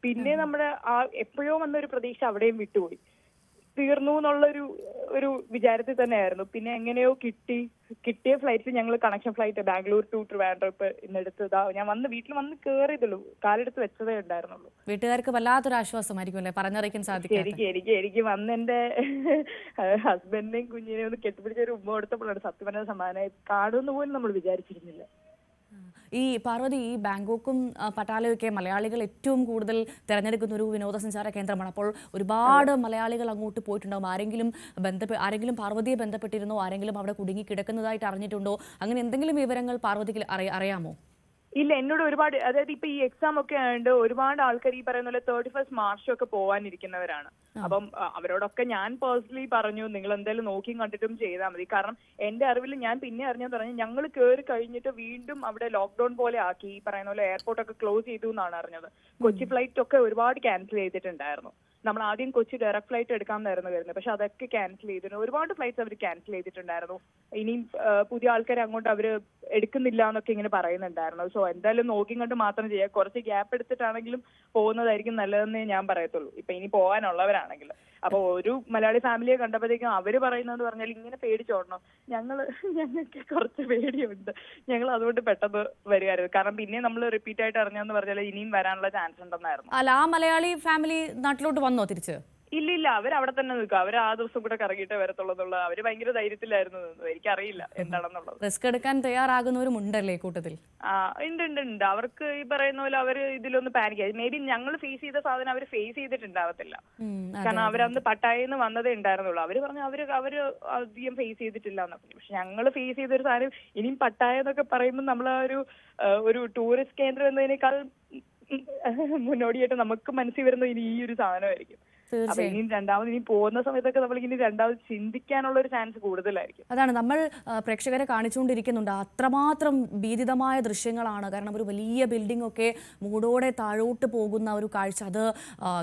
പിന്നെ നമ്മുടെ ആ എപ്പോഴോ വന്നൊരു പ്രതീക്ഷ അവിടെയും വിട്ടുപോയി. തീർന്നു ഒരു വിചാരത്തിൽ തന്നെയായിരുന്നു. പിന്നെ എങ്ങനെയോ കിട്ടിയ ഫ്ലൈറ്റ് ഞങ്ങൾ connection flight Bangalore to Trivandrum ഇപ്പൊ ഇന്നെടുത്തതാ. ഞാൻ വീട്ടിൽ വന്ന് കയറിയതുള്ളൂ, കാലെടുത്ത് വെച്ചതേ ഉണ്ടായിരുന്നുള്ളൂ. വീട്ടുകാർക്ക് വല്ലാത്തൊരു ആശ്വാസമായിരിക്കും അല്ലേ, പറഞ്ഞറിയിക്കാൻ സാധിക്കും. എനിക്ക് വന്ന് എന്റെ ഹസ്ബൻഡിനെയും കുഞ്ഞിനെയും ഒന്ന് കെട്ടിപ്പിടിച്ച ഒരു ഉമ്മ കൊടുത്തപ്പോഴാണ് സത്യം പറഞ്ഞ സമാധാനമായി. കാണുമെന്ന് പോലും നമ്മൾ വിചാരിച്ചിരുന്നില്ല. ഈ പാർവതി, ഈ ബാങ്കോക്കും പട്ടാലയൊക്കെ മലയാളികൾ ഏറ്റവും കൂടുതൽ തിരഞ്ഞെടുക്കുന്ന ഒരു വിനോദസഞ്ചാര കേന്ദ്രമാണ്. അപ്പോൾ ഒരുപാട് മലയാളികൾ അങ്ങോട്ട് പോയിട്ടുണ്ടാകും. ആരെങ്കിലും പാർവതിയെ ബന്ധപ്പെട്ടിരുന്നോ? ആരെങ്കിലും അവിടെ കുടുങ്ങി കിടക്കുന്നതായിട്ട് അറിഞ്ഞിട്ടുണ്ടോ? അങ്ങനെ എന്തെങ്കിലും വിവരങ്ങൾ പാർവതിക്ക് അറിയാമോ? ഇല്ല, എന്നോട് ഒരുപാട്, അതായത് ഇപ്പൊ ഈ എക്സാം ഒക്കെ ആയതുകൊണ്ട് ഒരുപാട് ആൾക്കാർ ഈ പറയുന്ന പോലെ 31st March ഒക്കെ പോവാനിരിക്കുന്നവരാണ്. അപ്പം അവരോടൊക്കെ ഞാൻ പേഴ്സണലി പറഞ്ഞു, നിങ്ങൾ എന്തായാലും നോക്കിയും കണ്ടിട്ടും ചെയ്താൽ മതി. കാരണം എന്റെ അറിവിൽ ഞാൻ പിന്നെ അറിഞ്ഞെന്ന് പറഞ്ഞു, ഞങ്ങൾ കയറി കഴിഞ്ഞിട്ട് വീണ്ടും അവിടെ ലോക്ക്ഡൌൺ പോലെ ആക്കി. ഈ പറയുന്ന പോലെ എയർപോർട്ട് ഒക്കെ ക്ലോസ് ചെയ്തു എന്നാണ് അറിഞ്ഞത്. കൊച്ചി ഫ്ലൈറ്റ് ഒക്കെ ഒരുപാട് ക്യാൻസൽ ചെയ്തിട്ടുണ്ടായിരുന്നു. നമ്മൾ ആദ്യം കൊച്ചി ഡയറക്ട് ഫ്ലൈറ്റ് എടുക്കാമെന്നായിരുന്നു വരുന്നത്. പക്ഷെ അതൊക്കെ ക്യാൻസൽ ചെയ്തിരുന്നു. ഒരുപാട് ഫ്ലൈറ്റ്സ് അവർ ക്യാൻസൽ ചെയ്തിട്ടുണ്ടായിരുന്നു. ഇനിയും പുതിയ ആൾക്കാരെ അങ്ങോട്ട് അവർ എടുക്കുന്നില്ല എന്നൊക്കെ ഇങ്ങനെ പറയുന്നുണ്ടായിരുന്നു. സോ എന്തായാലും നോക്കി കണ്ട് മാത്രം ചെയ്യുക. കുറച്ച് ഗ്യാപ്പ് എടുത്തിട്ടാണെങ്കിലും പോകുന്നതായിരിക്കും നല്ലതെന്നേ ഞാൻ പറയത്തുള്ളൂ. ഇപ്പൊ ഇനി പോകാനുള്ളവരാണെങ്കിൽ. അപ്പൊ ഒരു മലയാളി ഫാമിലിയെ കണ്ടപ്പോഴത്തേക്കും അവര് പറയുന്നത് പറഞ്ഞാൽ ഇങ്ങനെ പേടിച്ചോടണം, ഞങ്ങൾക്ക് കുറച്ച് പേടിയുണ്ട്, ഞങ്ങൾ അതുകൊണ്ട് പെട്ടെന്ന് വരികയായിരുന്നു. കാരണം പിന്നെ നമ്മൾ റിപ്പീറ്റ് ആയിട്ട് അറിഞ്ഞെന്ന് പറഞ്ഞാൽ ഇനിയും വരാനുള്ള ചാൻസ് ഉണ്ടെന്നായിരുന്നു. അല്ല, ആ മലയാളി ഫാമിലി നാട്ടിലോട്ട് വന്നോ തിരിച്ച്? ഇല്ല, അവർ അവിടെ തന്നെ നിൽക്കും. അവർ ആ ദിവസം കൂടെ കറങ്ങിയിട്ടേ വരത്തുള്ളൂ. അവര് ഭയങ്കര ധൈര്യത്തിലായിരുന്നു നിന്നത്. എനിക്കറിയില്ല എന്താണെന്നുള്ളത്. റിസ്ക് എടുക്കാൻ തയ്യാറാകുന്നവരും ഉണ്ടല്ലേ കൂട്ടത്തിൽ? ഉണ്ട്. അവർക്ക് ഈ പറയുന്ന പോലെ അവര് ഇതിലൊന്ന് പാനിക് ആയി. മേ ബി ഞങ്ങൾ ഫേസ് ചെയ്ത സാധനം അവർ ഫേസ് ചെയ്തിട്ടുണ്ടാവത്തില്ല. കാരണം അവരന്ന് പട്ടായെന്ന് വന്നതേ ഉണ്ടായിരുന്നുള്ളൂ. അവര് പറഞ്ഞു അവര് അധികം ഫേസ് ചെയ്തിട്ടില്ല എന്നൊക്കെ. പക്ഷെ ഞങ്ങൾ ഫേസ് ചെയ്തൊരു സാധനം ഇനിയും പട്ടായ എന്നൊക്കെ പറയുമ്പോൾ നമ്മൾ ഒരു ടൂറിസ്റ്റ് കേന്ദ്രം എന്നതിനേക്കാൾ മുന്നോടിയായിട്ട് നമുക്ക് മനസ്സിൽ വരുന്നത് ഇനി ഈ ഒരു സാധനമായിരിക്കും. അപ്പൊ ഇനി രണ്ടാമത് പോകുന്ന സമയത്തൊക്കെ നമ്മൾ ഇനി രണ്ടാമത് ചിന്തിക്കാനുള്ള ഒരു ചാൻസ് കൂടുതലായിരിക്കും. അതാണ് നമ്മൾ പ്രേക്ഷകരെ കാണിച്ചുകൊണ്ടിരിക്കുന്നുണ്ട്. അത്രമാത്രം ഭീതിതമായ ദൃശ്യങ്ങളാണ്. കാരണം ഒരു വലിയ ബിൽഡിംഗ് ഒക്കെ മൂടോടെ താഴോട്ട് പോകുന്ന ഒരു കാഴ്ച.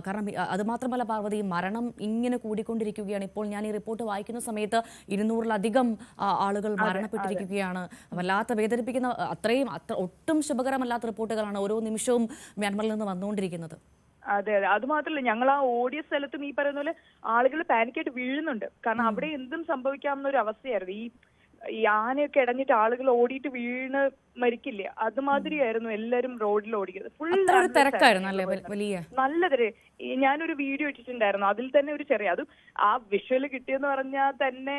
കാരണം അത് മാത്രമല്ല പാർവതി, മരണം ഇങ്ങനെ കൂടിക്കൊണ്ടിരിക്കുകയാണ്. ഇപ്പോൾ ഞാൻ ഈ റിപ്പോർട്ട് വായിക്കുന്ന സമയത്ത് 200-ലധികം ആളുകൾ മരണപ്പെട്ടിരിക്കുകയാണ്. വല്ലാത്ത വേദനിപ്പിക്കുന്ന ഒട്ടും ശുഭകരമല്ലാത്ത റിപ്പോർട്ടുകളാണ് ഓരോ നിമിഷവും മ്യാൻമറിൽ നിന്ന് വന്നുകൊണ്ടിരിക്കുന്നത്. അതെ. അത് മാത്രമല്ല, ഞങ്ങൾ ആ ഓടിയ സ്ഥലത്തും ഈ പറയുന്ന പോലെ ആളുകൾ പാനിക്കായിട്ട് വീഴുന്നുണ്ട്. കാരണം അവിടെ എന്തും സംഭവിക്കാവുന്ന ഒരു അവസ്ഥയായിരുന്നു. ഈ ആനയൊക്കെ ഇടഞ്ഞിട്ട് ആളുകൾ ഓടിയിട്ട് വീണ് മരിക്കില്ല, അതുമാതിരിയായിരുന്നു എല്ലാരും റോഡിൽ ഓടിക്കുന്നത്. ഫുൾ നല്ലത്. ഞാനൊരു വീഡിയോ ഇട്ടിട്ടുണ്ടായിരുന്നു. അതിൽ തന്നെ ഒരു ചെറിയ അതും ആ വിഷ്വല് കിട്ടിയെന്ന് പറഞ്ഞാൽ തന്നെ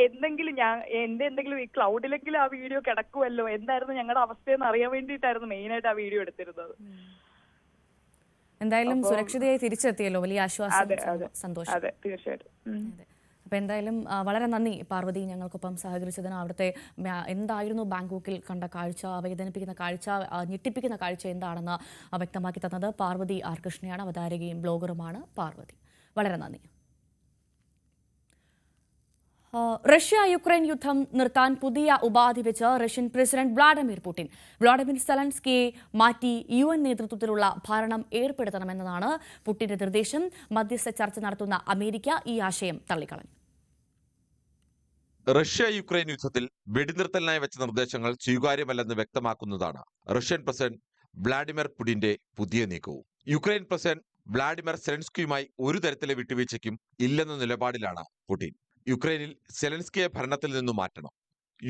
എന്തെങ്കിലും എന്തെങ്കിലും ഈ ക്ലൗഡിലെങ്കിലും ആ വീഡിയോ കിടക്കുമല്ലോ, എന്തായിരുന്നു ഞങ്ങളുടെ അവസ്ഥയെന്ന് അറിയാൻ വേണ്ടിയിട്ടായിരുന്നു മെയിനായിട്ട് ആ വീഡിയോ എടുത്തിരുന്നത്. എന്തായാലും സുരക്ഷിതയായി തിരിച്ചെത്തിയല്ലോ, വലിയ ആശ്വാസം, സന്തോഷം. അതെ, തീർച്ചയായിട്ടും. അപ്പൊ എന്തായാലും വളരെ നന്ദി പാർവതി, ഞങ്ങൾക്കൊപ്പം സഹകരിച്ചതിന്. അവിടുത്തെ എന്തായിരുന്നു ബാങ്കോക്കിൽ കണ്ട കാഴ്ച, വേദനിപ്പിക്കുന്ന കാഴ്ച, ഞെട്ടിപ്പിക്കുന്ന കാഴ്ച എന്താണെന്ന് വ്യക്തമാക്കി തന്നത് പാർവതി ആർ കൃഷ്ണയാണ്. അവതാരകയും ബ്ലോഗറുമാണ് പാർവതി. വളരെ നന്ദി. റഷ്യ യുക്രൈൻ യുദ്ധം നിർത്താൻ പുതിയ ഉപാധി വെച്ച് Russian president Vladimir Putin. Vladimir സെലൻസ്കിയെ മാറ്റി UN നേതൃത്വത്തിലുള്ള ഭരണം ഏർപ്പെടുത്തണമെന്നതാണ് പുടിന്റെ നിർദ്ദേശം. മധ്യസ്ഥ ചർച്ച നടത്തുന്ന അമേരിക്ക ഈ ആശയം തള്ളിക്കളഞ്ഞു. റഷ്യ യുക്രൈൻ യുദ്ധത്തിൽ വെടിനിർത്തലിനായി വെച്ച നിർദ്ദേശങ്ങൾ സ്വീകാര്യമല്ലെന്ന് വ്യക്തമാക്കുന്നതാണ് റഷ്യൻ പ്രസിഡന്റ് വ്ളാഡിമിർ പുടിന്റെ പുതിയ നീക്കവും. യുക്രൈൻ പ്രസിഡന്റ് വ്ളാഡിമിർ സെലൻസ്കിയുമായി ഒരു തരത്തിലെ വിട്ടുവീഴ്ചയ്ക്കും ഇല്ലെന്ന നിലപാടിലാണ് പുടിൻ. യുക്രൈനിൽ സെലൻസ്കിയെ ഭരണത്തിൽ നിന്നും മാറ്റണം,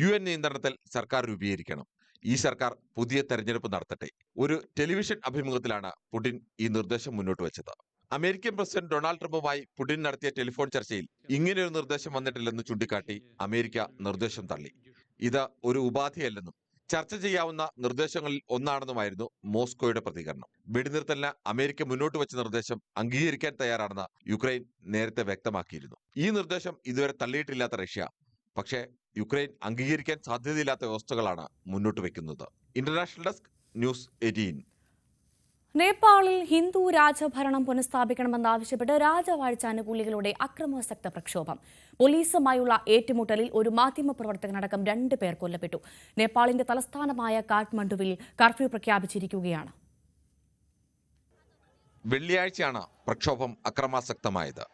UN നിയന്ത്രണത്തിൽ സർക്കാർ രൂപീകരിക്കണം, ഈ സർക്കാർ പുതിയ തെരഞ്ഞെടുപ്പ് നടത്തട്ടെ. ഒരു ടെലിവിഷൻ അഭിമുഖത്തിലാണ് പുടിൻ ഈ നിർദ്ദേശം മുന്നോട്ട് വെച്ചത്. അമേരിക്കൻ പ്രസിഡന്റ് ഡൊണാൾഡ് ട്രംപുമായി പുടിൻ നടത്തിയ ടെലിഫോൺ ചർച്ചയിൽ ഇങ്ങനെയൊരു നിർദ്ദേശം വന്നിട്ടില്ലെന്ന് ചൂണ്ടിക്കാട്ടി അമേരിക്ക നിർദ്ദേശം തള്ളി. ഇത് ഒരു ഉപാധിയല്ലെന്നും ചർച്ച ചെയ്യാവുന്ന നിർദ്ദേശങ്ങളിൽ ഒന്നാണെന്നുമായിരുന്നു മോസ്കോയുടെ പ്രതികരണം. വെടിനിർത്തലിന് അമേരിക്ക മുന്നോട്ട് വെച്ച നിർദ്ദേശം അംഗീകരിക്കാൻ തയ്യാറാണെന്ന് യുക്രൈൻ നേരത്തെ വ്യക്തമാക്കിയിരുന്നു. ഈ നിർദ്ദേശം ഇതുവരെ തള്ളിയിട്ടില്ലാത്ത റഷ്യ പക്ഷേ യുക്രൈൻ അംഗീകരിക്കാൻ സാധ്യതയില്ലാത്ത വ്യവസ്ഥകളാണ് മുന്നോട്ട് വെക്കുന്നത്. International desk, news 18. നേപ്പാളിൽ ഹിന്ദു രാജഭരണം പുനഃസ്ഥാപിക്കണമെന്നാവശ്യപ്പെട്ട് രാജവാഴ്ച അനുകൂലികളുടെ അക്രമാസക്ത പ്രക്ഷോഭം. പോലീസുമായുള്ള ഏറ്റുമുട്ടലിൽ ഒരു മാധ്യമപ്രവർത്തകനടക്കം 2 പേർ കൊല്ലപ്പെട്ടു. നേപ്പാളിന്റെ തലസ്ഥാനമായ കാഠ്മണ്ഡുവിൽ കർഫ്യൂ പ്രഖ്യാപിച്ചിരിക്കുകയാണ്. വെള്ളിയാഴ്ചയാണ് പ്രക്ഷോഭം അക്രമാസക്തമായത്.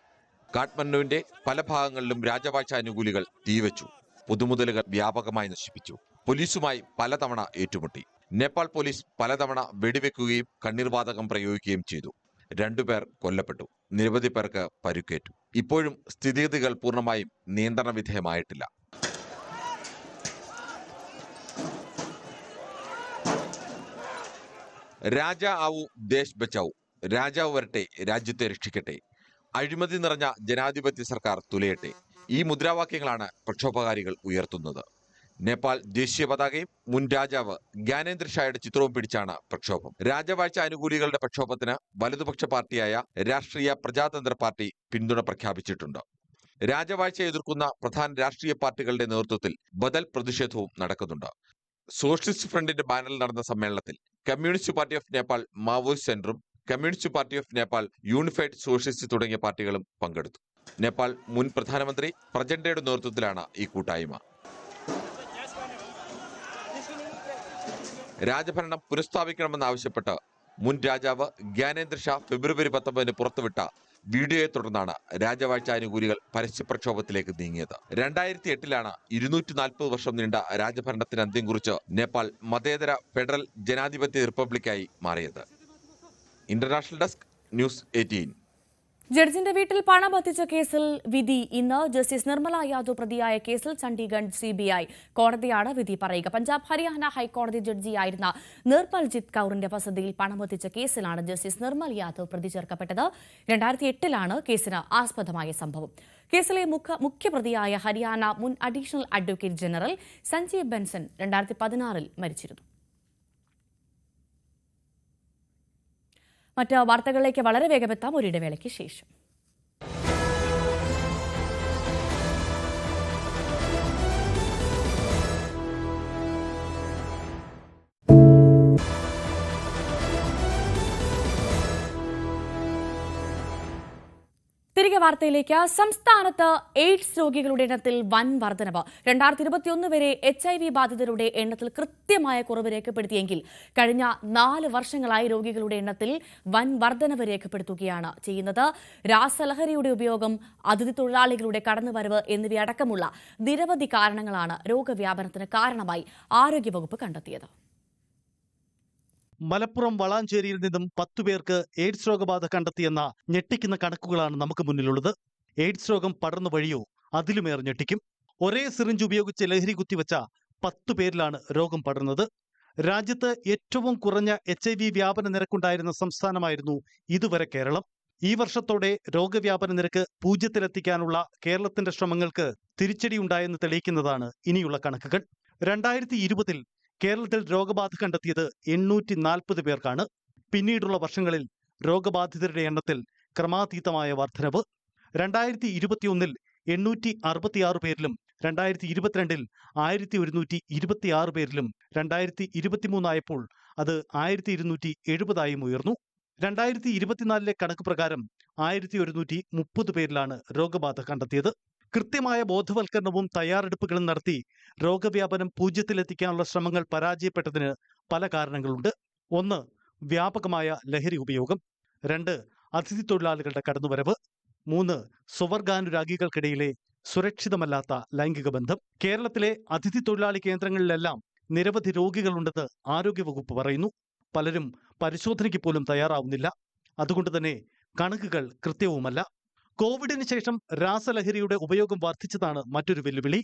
കാഠ്മണ്ഡുവിന്റെ പല ഭാഗങ്ങളിലും രാജവാഴ്ച അനുകൂലികൾ തീവച്ചു. പൊതുമുതലുകൾ വ്യാപകമായി നശിപ്പിച്ചു. പോലീസുമായി പലതവണ ഏറ്റുമുട്ടി. നേപ്പാൾ പോലീസ് പലതവണ വെടിവെക്കുകയും കണ്ണീർവാതകം പ്രയോഗിക്കുകയും ചെയ്തു. 2 പേർ കൊല്ലപ്പെട്ടു. നിരവധി പേർക്ക് പരുക്കേറ്റു. ഇപ്പോഴും സ്ഥിതിഗതികൾ പൂർണ്ണമായും നിയന്ത്രണ വിധേയമായിട്ടില്ല. രാജ ആവു ദേശ് ബച്ചാവു, രാജാവ് വരട്ടെ രാജ്യത്തെ രക്ഷിക്കട്ടെ, അഴിമതി നിറഞ്ഞ ജനാധിപത്യ സർക്കാർ തുലയട്ടെ, ഈ മുദ്രാവാക്യങ്ങളാണ് പ്രക്ഷോഭകാരികൾ ഉയർത്തുന്നത്. നേപ്പാൾ ദേശീയ പതാകയും മുൻ രാജാവ് ജ്ഞാനേന്ദ്ര ഷായുടെ ചിത്രവും പിടിച്ചാണ് പ്രക്ഷോഭം. രാജവാഴ്ച അനുകൂലികളുടെ പ്രക്ഷോഭത്തിന് വലതുപക്ഷ പാർട്ടിയായ രാഷ്ട്രീയ പ്രജാതന്ത്ര പാർട്ടി പിന്തുണ പ്രഖ്യാപിച്ചിട്ടുണ്ട്. രാജവാഴ്ച എതിർക്കുന്ന പ്രധാന രാഷ്ട്രീയ പാർട്ടികളുടെ നേതൃത്വത്തിൽ ബദൽ പ്രതിഷേധവും നടക്കുന്നുണ്ട്. സോഷ്യലിസ്റ്റ് ഫ്രണ്ടിന്റെ ബാനറിൽ നടന്ന സമ്മേളനത്തിൽ communist party of Nepal Maoist സെന്ററും communist party of Nepal unified socialist തുടങ്ങിയ പാർട്ടികളും പങ്കെടുത്തു. നേപ്പാൾ മുൻ പ്രധാനമന്ത്രി പ്രചണ്ഡയുടെ നേതൃത്വത്തിലാണ് ഈ കൂട്ടായ്മ. രാജഭരണം പുനഃസ്ഥാപിക്കണമെന്നാവശ്യപ്പെട്ട് മുൻ രാജാവ് ജ്ഞാനേന്ദ്ര ഷാ ഫെബ്രുവരി 19 പുറത്തുവിട്ട വീഡിയോയെ തുടർന്നാണ് രാജവാഴ്ചാനുകൂലികൾ പരസ്യ പ്രക്ഷോഭത്തിലേക്ക് നീങ്ങിയത്. 2008-ലാണ് 240 വർഷം നീണ്ട രാജഭരണത്തിന് അന്ത്യം കുറിച്ച് നേപ്പാൾ മതേതര ഫെഡറൽ ജനാധിപത്യ റിപ്പബ്ലിക്കായി മാറിയത്. International desk, news 18. ജഡ്ജിന്റെ വീട്ടിൽ പണം എത്തിച്ച കേസിൽ വിധി ഇന്ന്. ജസ്റ്റിസ് നിർമ്മല യാദവ് പ്രതിയായ കേസിൽ ചണ്ഡീഗഡ് CBI കോടതിയാണ് വിധി പറയുക. പഞ്ചാബ് ഹരിയാന ഹൈക്കോടതി ജഡ്ജിയായിരുന്ന നിർമ്മൽജിത് കൌറിന്റെ വസതിയിൽ പണം എത്തിച്ച കേസിലാണ് ജസ്റ്റിസ് നിർമ്മൽ യാദവ് പ്രതി ചേർക്കപ്പെട്ടത്. 2008-ലാണ് കേസിന് ആസ്പദമായ സംഭവം. കേസിലെ മുഖ്യപ്രതിയായ ഹരിയാന മുൻ additional advocate general Sanjeev Benson 2016-ൽ മരിച്ചിരുന്നു. മറ്റ് വാർത്തകളിലേക്ക് വളരെ വേഗമെത്താം ഒരിടവേളയ്ക്ക് ശേഷം. തിരികെ വാർത്തയിലേക്ക്. സംസ്ഥാനത്ത് എയ്ഡ്സ് രോഗികളുടെ എണ്ണത്തിൽ വൻ വർധനവ്. 2021 വരെ HIV ബാധിതരുടെ എണ്ണത്തിൽ കൃത്യമായ കുറവ് രേഖപ്പെടുത്തിയെങ്കിൽ കഴിഞ്ഞ 4 വർഷങ്ങളായി രോഗികളുടെ എണ്ണത്തിൽ വൻ വർധനവ് രേഖപ്പെടുത്തുകയാണ് ചെയ്യുന്നത്. രാസലഹരിയുടെ ഉപയോഗം, അതിഥി തൊഴിലാളികളുടെ കടന്നുവരവ് എന്നിവയടക്കമുള്ള നിരവധി കാരണങ്ങളാണ് രോഗവ്യാപനത്തിന് കാരണമായി ആരോഗ്യവകുപ്പ് കണ്ടെത്തിയത്. മലപ്പുറം വളാഞ്ചേരിയിൽ നിന്നും 10 പേർക്ക് എയ്ഡ്സ് രോഗബാധ കണ്ടെത്തിയെന്ന ഞെട്ടിക്കുന്ന കണക്കുകളാണ് നമുക്ക് മുന്നിലുള്ളത്. എയ്ഡ്സ് രോഗം പടർന്നു വഴിയോ അതിലുമേറെ ഞെട്ടിക്കും. ഒരേ സിറിഞ്ച് ഉപയോഗിച്ച് ലഹരി കുത്തിവെച്ച 10 പേരിലാണ് രോഗം പടർന്നത്. രാജ്യത്ത് ഏറ്റവും കുറഞ്ഞ HIV വ്യാപന നിരക്കുണ്ടായിരുന്ന സംസ്ഥാനമായിരുന്നു ഇതുവരെ കേരളം. ഈ വർഷത്തോടെ രോഗവ്യാപന നിരക്ക് 0-ലെത്തിക്കാനുള്ള കേരളത്തിന്റെ ശ്രമങ്ങൾക്ക് തിരിച്ചടിയുണ്ടായെന്ന് തെളിയിക്കുന്നതാണ് ഇനിയുള്ള കണക്കുകൾ. 2020-ൽ കേരളത്തിൽ രോഗബാധ കണ്ടെത്തിയത് 840 പേർക്കാണ്. പിന്നീടുള്ള വർഷങ്ങളിൽ രോഗബാധിതരുടെ എണ്ണത്തിൽ ക്രമാതീതമായ വർധനവ്. 2021-ൽ 866 പേരിലും 2022-ൽ 1126 പേരിലും 2023 ആയപ്പോൾ അത് 1270-ആയും ഉയർന്നു. 2024-ലെ കണക്ക് പ്രകാരം 1130 പേരിലാണ് രോഗബാധ കണ്ടെത്തിയത്. കൃത്യമായ ബോധവൽക്കരണവും തയ്യാറെടുപ്പുകളും നടത്തി രോഗവ്യാപനം 0-ലെത്തിക്കാനുള്ള ശ്രമങ്ങൾ പരാജയപ്പെട്ടതിന് പല കാരണങ്ങളുണ്ട്. 1. വ്യാപകമായ ലഹരി ഉപയോഗം. 2. അതിഥി തൊഴിലാളികളുടെ കടന്നുവരവ്. 3. സ്വവർഗാനുരാഗികൾക്കിടയിലെ സുരക്ഷിതമല്ലാത്ത ലൈംഗിക ബന്ധം. കേരളത്തിലെ അതിഥി തൊഴിലാളി കേന്ദ്രങ്ങളിലെല്ലാം നിരവധി രോഗികളുണ്ടെന്ന് ആരോഗ്യവകുപ്പ് പറയുന്നു. പലരും പരിശോധനയ്ക്ക് പോലും തയ്യാറാവുന്നില്ല. അതുകൊണ്ട് തന്നെ കണക്കുകൾ കൃത്യവുമല്ല. കോവിഡിന് ശേഷം രാസലഹരിയുടെ ഉപയോഗം വർദ്ധിച്ചതാണ് മറ്റൊരു വെല്ലുവിളി.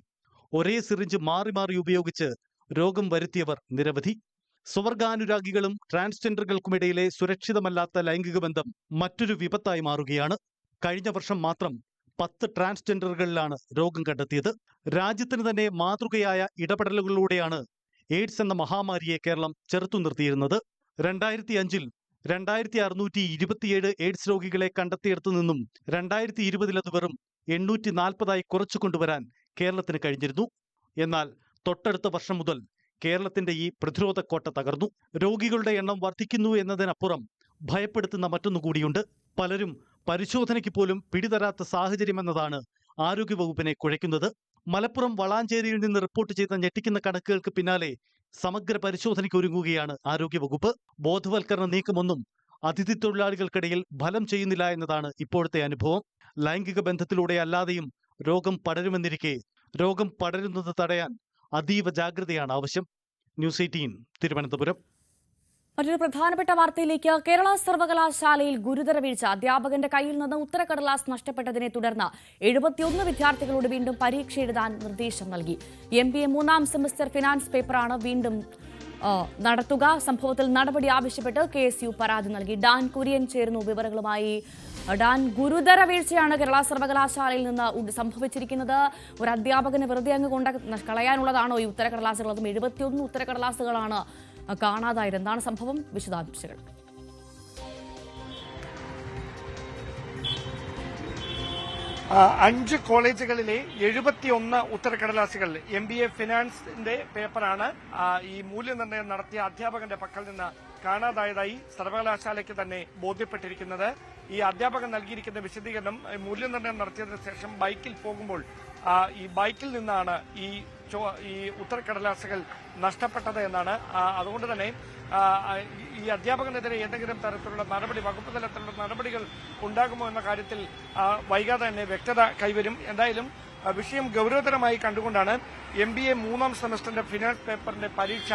ഒരേ സിറിഞ്ച് മാറി മാറി ഉപയോഗിച്ച് രോഗം വരുത്തിയവർ നിരവധി. സ്വവർഗാനുരാഗികളും ട്രാൻസ്ജെൻഡറുകൾക്കുമിടയിലെ സുരക്ഷിതമല്ലാത്ത ലൈംഗിക ബന്ധം മറ്റൊരു വിപത്തായി മാറുകയാണ്. കഴിഞ്ഞ വർഷം മാത്രം 10 ട്രാൻസ്ജെൻഡറുകളിലാണ് രോഗം കണ്ടെത്തിയത്. രാജ്യത്തിന് തന്നെ മാതൃകയായ ഇടപെടലുകളിലൂടെയാണ് എയ്ഡ്സ് എന്ന മഹാമാരിയെ കേരളം ചെറുത്തു നിർത്തിയിരുന്നത്. 2005-ൽ 2627 എയ്ഡ്സ് രോഗികളെ കണ്ടെത്തിയിടത്തു നിന്നും 2020-ൽ അത് വെറും 840-ആയി കുറച്ചു കൊണ്ടുവരാൻ കേരളത്തിന് കഴിഞ്ഞിരുന്നു. എന്നാൽ തൊട്ടടുത്ത വർഷം മുതൽ കേരളത്തിന്റെ ഈ പ്രതിരോധ കോട്ട തകർന്നു. രോഗികളുടെ എണ്ണം വർദ്ധിക്കുന്നു എന്നതിനപ്പുറം ഭയപ്പെടുത്തുന്ന മറ്റൊന്നുകൂടിയുണ്ട്. പലരും പരിശോധനയ്ക്ക് പോലും പിടിതരാത്ത സാഹചര്യമെന്നതാണ് ആരോഗ്യവകുപ്പിനെ കുഴയ്ക്കുന്നത്. മലപ്പുറം വളാഞ്ചേരിയിൽ നിന്ന് റിപ്പോർട്ട് ചെയ്ത ഞെട്ടിക്കുന്ന കണക്കുകൾക്ക് പിന്നാലെ സമഗ്ര പരിശോധനയ്ക്ക് ഒരുങ്ങുകയാണ് ആരോഗ്യവകുപ്പ്. ബോധവൽക്കരണ നീക്കമൊന്നും അതിഥി തൊഴിലാളികൾക്കിടയിൽ ഫലം ചെയ്യുന്നില്ല എന്നതാണ് ഇപ്പോഴത്തെ അനുഭവം. ലൈംഗിക ബന്ധത്തിലൂടെ അല്ലാതെയും രോഗം പടരുമെന്നിരിക്കെ രോഗം പടരുന്നത് തടയാൻ അതീവ ജാഗ്രതയാണ് ആവശ്യം. ന്യൂസ് 18 തിരുവനന്തപുരം. മറ്റൊരു പ്രധാനപ്പെട്ട വാർത്തയിലേക്ക്. കേരള സർവകലാശാലയിൽ ഗുരുതര വീഴ്ച. അധ്യാപകന്റെ കയ്യിൽ നിന്ന് ഉത്തരക്കടലാസ് നഷ്ടപ്പെട്ടതിനെ തുടർന്ന് 71 വിദ്യാർത്ഥികളോട് വീണ്ടും പരീക്ഷ എഴുതാൻ നിർദ്ദേശം നൽകി. MBA 3ാം സെമസ്റ്റർ ഫിനാൻസ് പേപ്പറാണ് വീണ്ടും നടത്തുക. സംഭവത്തിൽ നടപടി ആവശ്യപ്പെട്ട് KSU പരാതി നൽകി. ഡാൻ കുര്യൻ ചേരുന്നു വിവരങ്ങളുമായി. ഡാൻ, ഗുരുതര വീഴ്ചയാണ് കേരള സർവകലാശാലയിൽ നിന്ന് സംഭവിച്ചിരിക്കുന്നത്. ഒരു അധ്യാപകന് വെറുതെ അങ്ങ് കൊണ്ട് കളയാനുള്ളതാണോ ഈ ഉത്തരക്കടലാസുകൾ? അതും 71 ഉത്തരക്കടലാസുകളാണ് കാണാതായത്. എന്താണ് സംഭവം? വിശദാംശങ്ങൾ. 5 കോളേജുകളിലെ 71 ഉത്തരക്കടലാസുകൾ MBA ഫിനാൻസിന്റെ പേപ്പറാണ് ഈ മൂല്യനിർണ്ണയം നടത്തിയ അധ്യാപകന്റെ പക്കൽ നിന്ന് കാണാതായതായി സർവകലാശാലയ്ക്ക് തന്നെ ബോധ്യപ്പെട്ടിരിക്കുന്നത്. ഈ അധ്യാപകൻ നൽകിയിരിക്കുന്ന വിശദീകരണം, മൂല്യനിർണ്ണയം നടത്തിയതിനു ശേഷം ബൈക്കിൽ പോകുമ്പോൾ ഈ ബൈക്കിൽ നിന്നാണ് ഈ ഉത്തരക്കടലാസുകൾ നഷ്ടപ്പെട്ടത് എന്നാണ്. അതുകൊണ്ട് തന്നെ ഈ അധ്യാപകനെതിരെ എന്തെങ്കിലും തരത്തിലുള്ള നടപടി, വകുപ്പ് തലത്തിലുള്ള നടപടികൾ ഉണ്ടാകുമോ എന്ന കാര്യത്തിൽ വൈകാതെ തന്നെ വ്യക്തത കൈവരും. എന്തായാലും വിഷയം ഗൌരവതരമായി കണ്ടുകൊണ്ടാണ് MBA 3ാം സെമസ്റ്ററിന്റെ ഫിനാൻസ് പേപ്പറിന്റെ പരീക്ഷ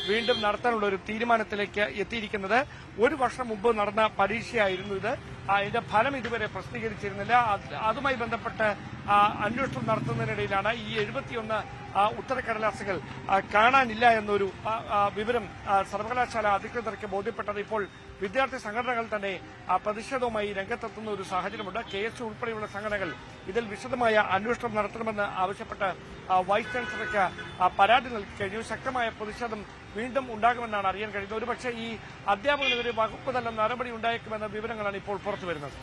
വീണ്ടും നടത്താനുള്ള ഒരു തീരുമാനത്തിലേക്ക് എത്തിയിരിക്കുന്നത്. ഒരു വർഷം മുമ്പ് നടന്ന പരീക്ഷയായിരുന്നു ഇത്. അതിന്റെ ഫലം ഇതുവരെ പ്രസിദ്ധീകരിച്ചിരുന്നില്ല. അതുമായി ബന്ധപ്പെട്ട് അന്വേഷണം നടത്തുന്നതിനിടയിലാണ് ഈ 71 ഉത്തരക്കടലാസുകൾ കാണാനില്ല എന്നൊരു വിവരം സർവകലാശാല അധികൃതർക്ക് ബോധ്യപ്പെട്ടത്. ഇപ്പോൾ വിദ്യാർത്ഥി സംഘടനകൾ തന്നെ പ്രതിഷേധവുമായി രംഗത്തെത്തുന്ന ഒരു സാഹചര്യമുണ്ട്. KSU ഉൾപ്പെടെയുള്ള സംഘടനകൾ ഇതിൽ വിശദമായ അന്വേഷണം നടത്തണമെന്ന് ആവശ്യപ്പെട്ട് വൈസ് ചാൻസലർക്ക് പരാതി നൽകി കഴിഞ്ഞു. ശക്തമായ പ്രതിഷേധം വീണ്ടും ഉണ്ടാകുമെന്നാണ് അറിയാൻ കഴിയുന്നത്. ഒരുപക്ഷെ ഈ അധ്യാപകനെതിരെ വകുപ്പ് തല നടപടി ഉണ്ടായേക്കുമെന്ന വിവരങ്ങളാണ് ഇപ്പോൾ പുറത്തുവരുന്നത്.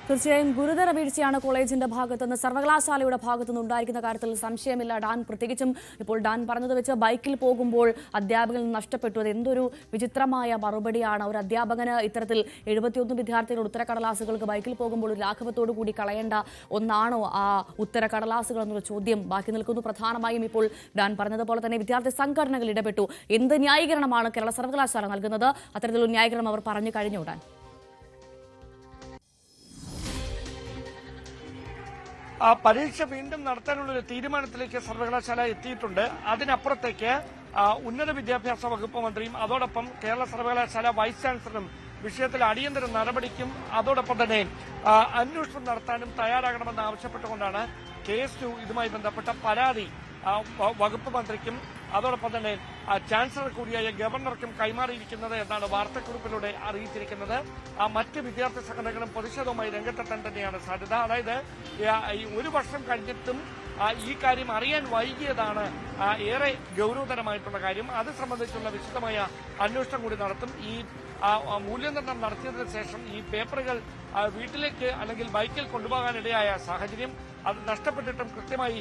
തീർച്ചയായും ഗുരുതര വീഴ്ചയാണ് കോളേജിന്റെ ഭാഗത്തുനിന്ന്, സർവകലാശാലയുടെ ഭാഗത്തുനിന്ന് ഉണ്ടായിരിക്കുന്ന കാര്യത്തിൽ സംശയമില്ല. ഡാൻ, പ്രത്യേകിച്ചും ഇപ്പോൾ ഡാൻ പറഞ്ഞത് വെച്ച് ബൈക്കിൽ പോകുമ്പോൾ അധ്യാപകൻ നഷ്ടപ്പെട്ടു. അത് എന്തൊരു വിചിത്രമായ മറുപടിയാണ്. ഒരു അധ്യാപകന് ഇത്തരത്തിൽ 71 വിദ്യാർത്ഥികൾ ഉത്തരക്കടലാസുകൾക്ക് ബൈക്കിൽ പോകുമ്പോൾ ഒരു ലാഘവത്തോടു കൂടി കളയേണ്ട ഒന്നാണോ ആ ഉത്തരക്കടലാസുകൾ എന്നുള്ള ചോദ്യം ബാക്കി നിൽക്കുന്നു. പ്രധാനമായും ഇപ്പോൾ ഡാൻ പറഞ്ഞതുപോലെ തന്നെ വിദ്യാർത്ഥി സംഘടനകൾ ഇടപെട്ടു. എന്ത് ന്യായീകരണമാണ് കേരള സർവകലാശാല നൽകുന്നത്? അത്തരത്തിലുള്ള ന്യായീകരണം അവർ പറഞ്ഞു കഴിഞ്ഞു. ഡാൻ, പരീക്ഷ വീണ്ടും നടത്താനുള്ള ഒരു തീരുമാനത്തിലേക്ക് സർവകലാശാല എത്തിയിട്ടുണ്ട്. അതിനപ്പുറത്തേക്ക് ഉന്നത വിദ്യാഭ്യാസ വകുപ്പ് മന്ത്രിയും അതോടൊപ്പം കേരള സർവകലാശാല വൈസ് ചാൻസലറും വിഷയത്തിൽ അടിയന്തര നടപടിക്കും അതോടൊപ്പം തന്നെ അന്വേഷണം നടത്താനും തയ്യാറാകണമെന്ന് ആവശ്യപ്പെട്ടുകൊണ്ടാണ് KSU ഇതുമായി ബന്ധപ്പെട്ട പരാതി വകുപ്പ് മന്ത്രിക്കും അതോടൊപ്പം തന്നെ ചാൻസലർ കൂടിയായ ഗവർണർക്കും കൈമാറിയിരിക്കുന്നത് എന്നാണ് വാർത്താക്കുറിപ്പിലൂടെ അറിയിച്ചിരിക്കുന്നത്. മറ്റ് വിദ്യാർത്ഥി സംഘടനകളും പ്രതിഷേധവുമായി രംഗത്തെത്താൻ തന്നെയാണ് സാധ്യത. അതായത് ഈ ഒരു വർഷം കഴിഞ്ഞിട്ടും ഈ കാര്യം അറിയാൻ വൈകിയതാണ് ഏറെ ഗൌരവതരമായിട്ടുള്ള കാര്യം. അത് സംബന്ധിച്ചുള്ള വിശദമായ അന്വേഷണം കൂടി നടത്തും. ഈ മൂല്യനിർണ്ണയം നടത്തിയതിനു ശേഷം ഈ പേപ്പറുകൾ വീട്ടിലേക്ക് അല്ലെങ്കിൽ ബൈക്കിൽ കൊണ്ടുപോകാനിടയായ സാഹചര്യം, അത് നഷ്ടപ്പെട്ടിട്ടും കൃത്യമായി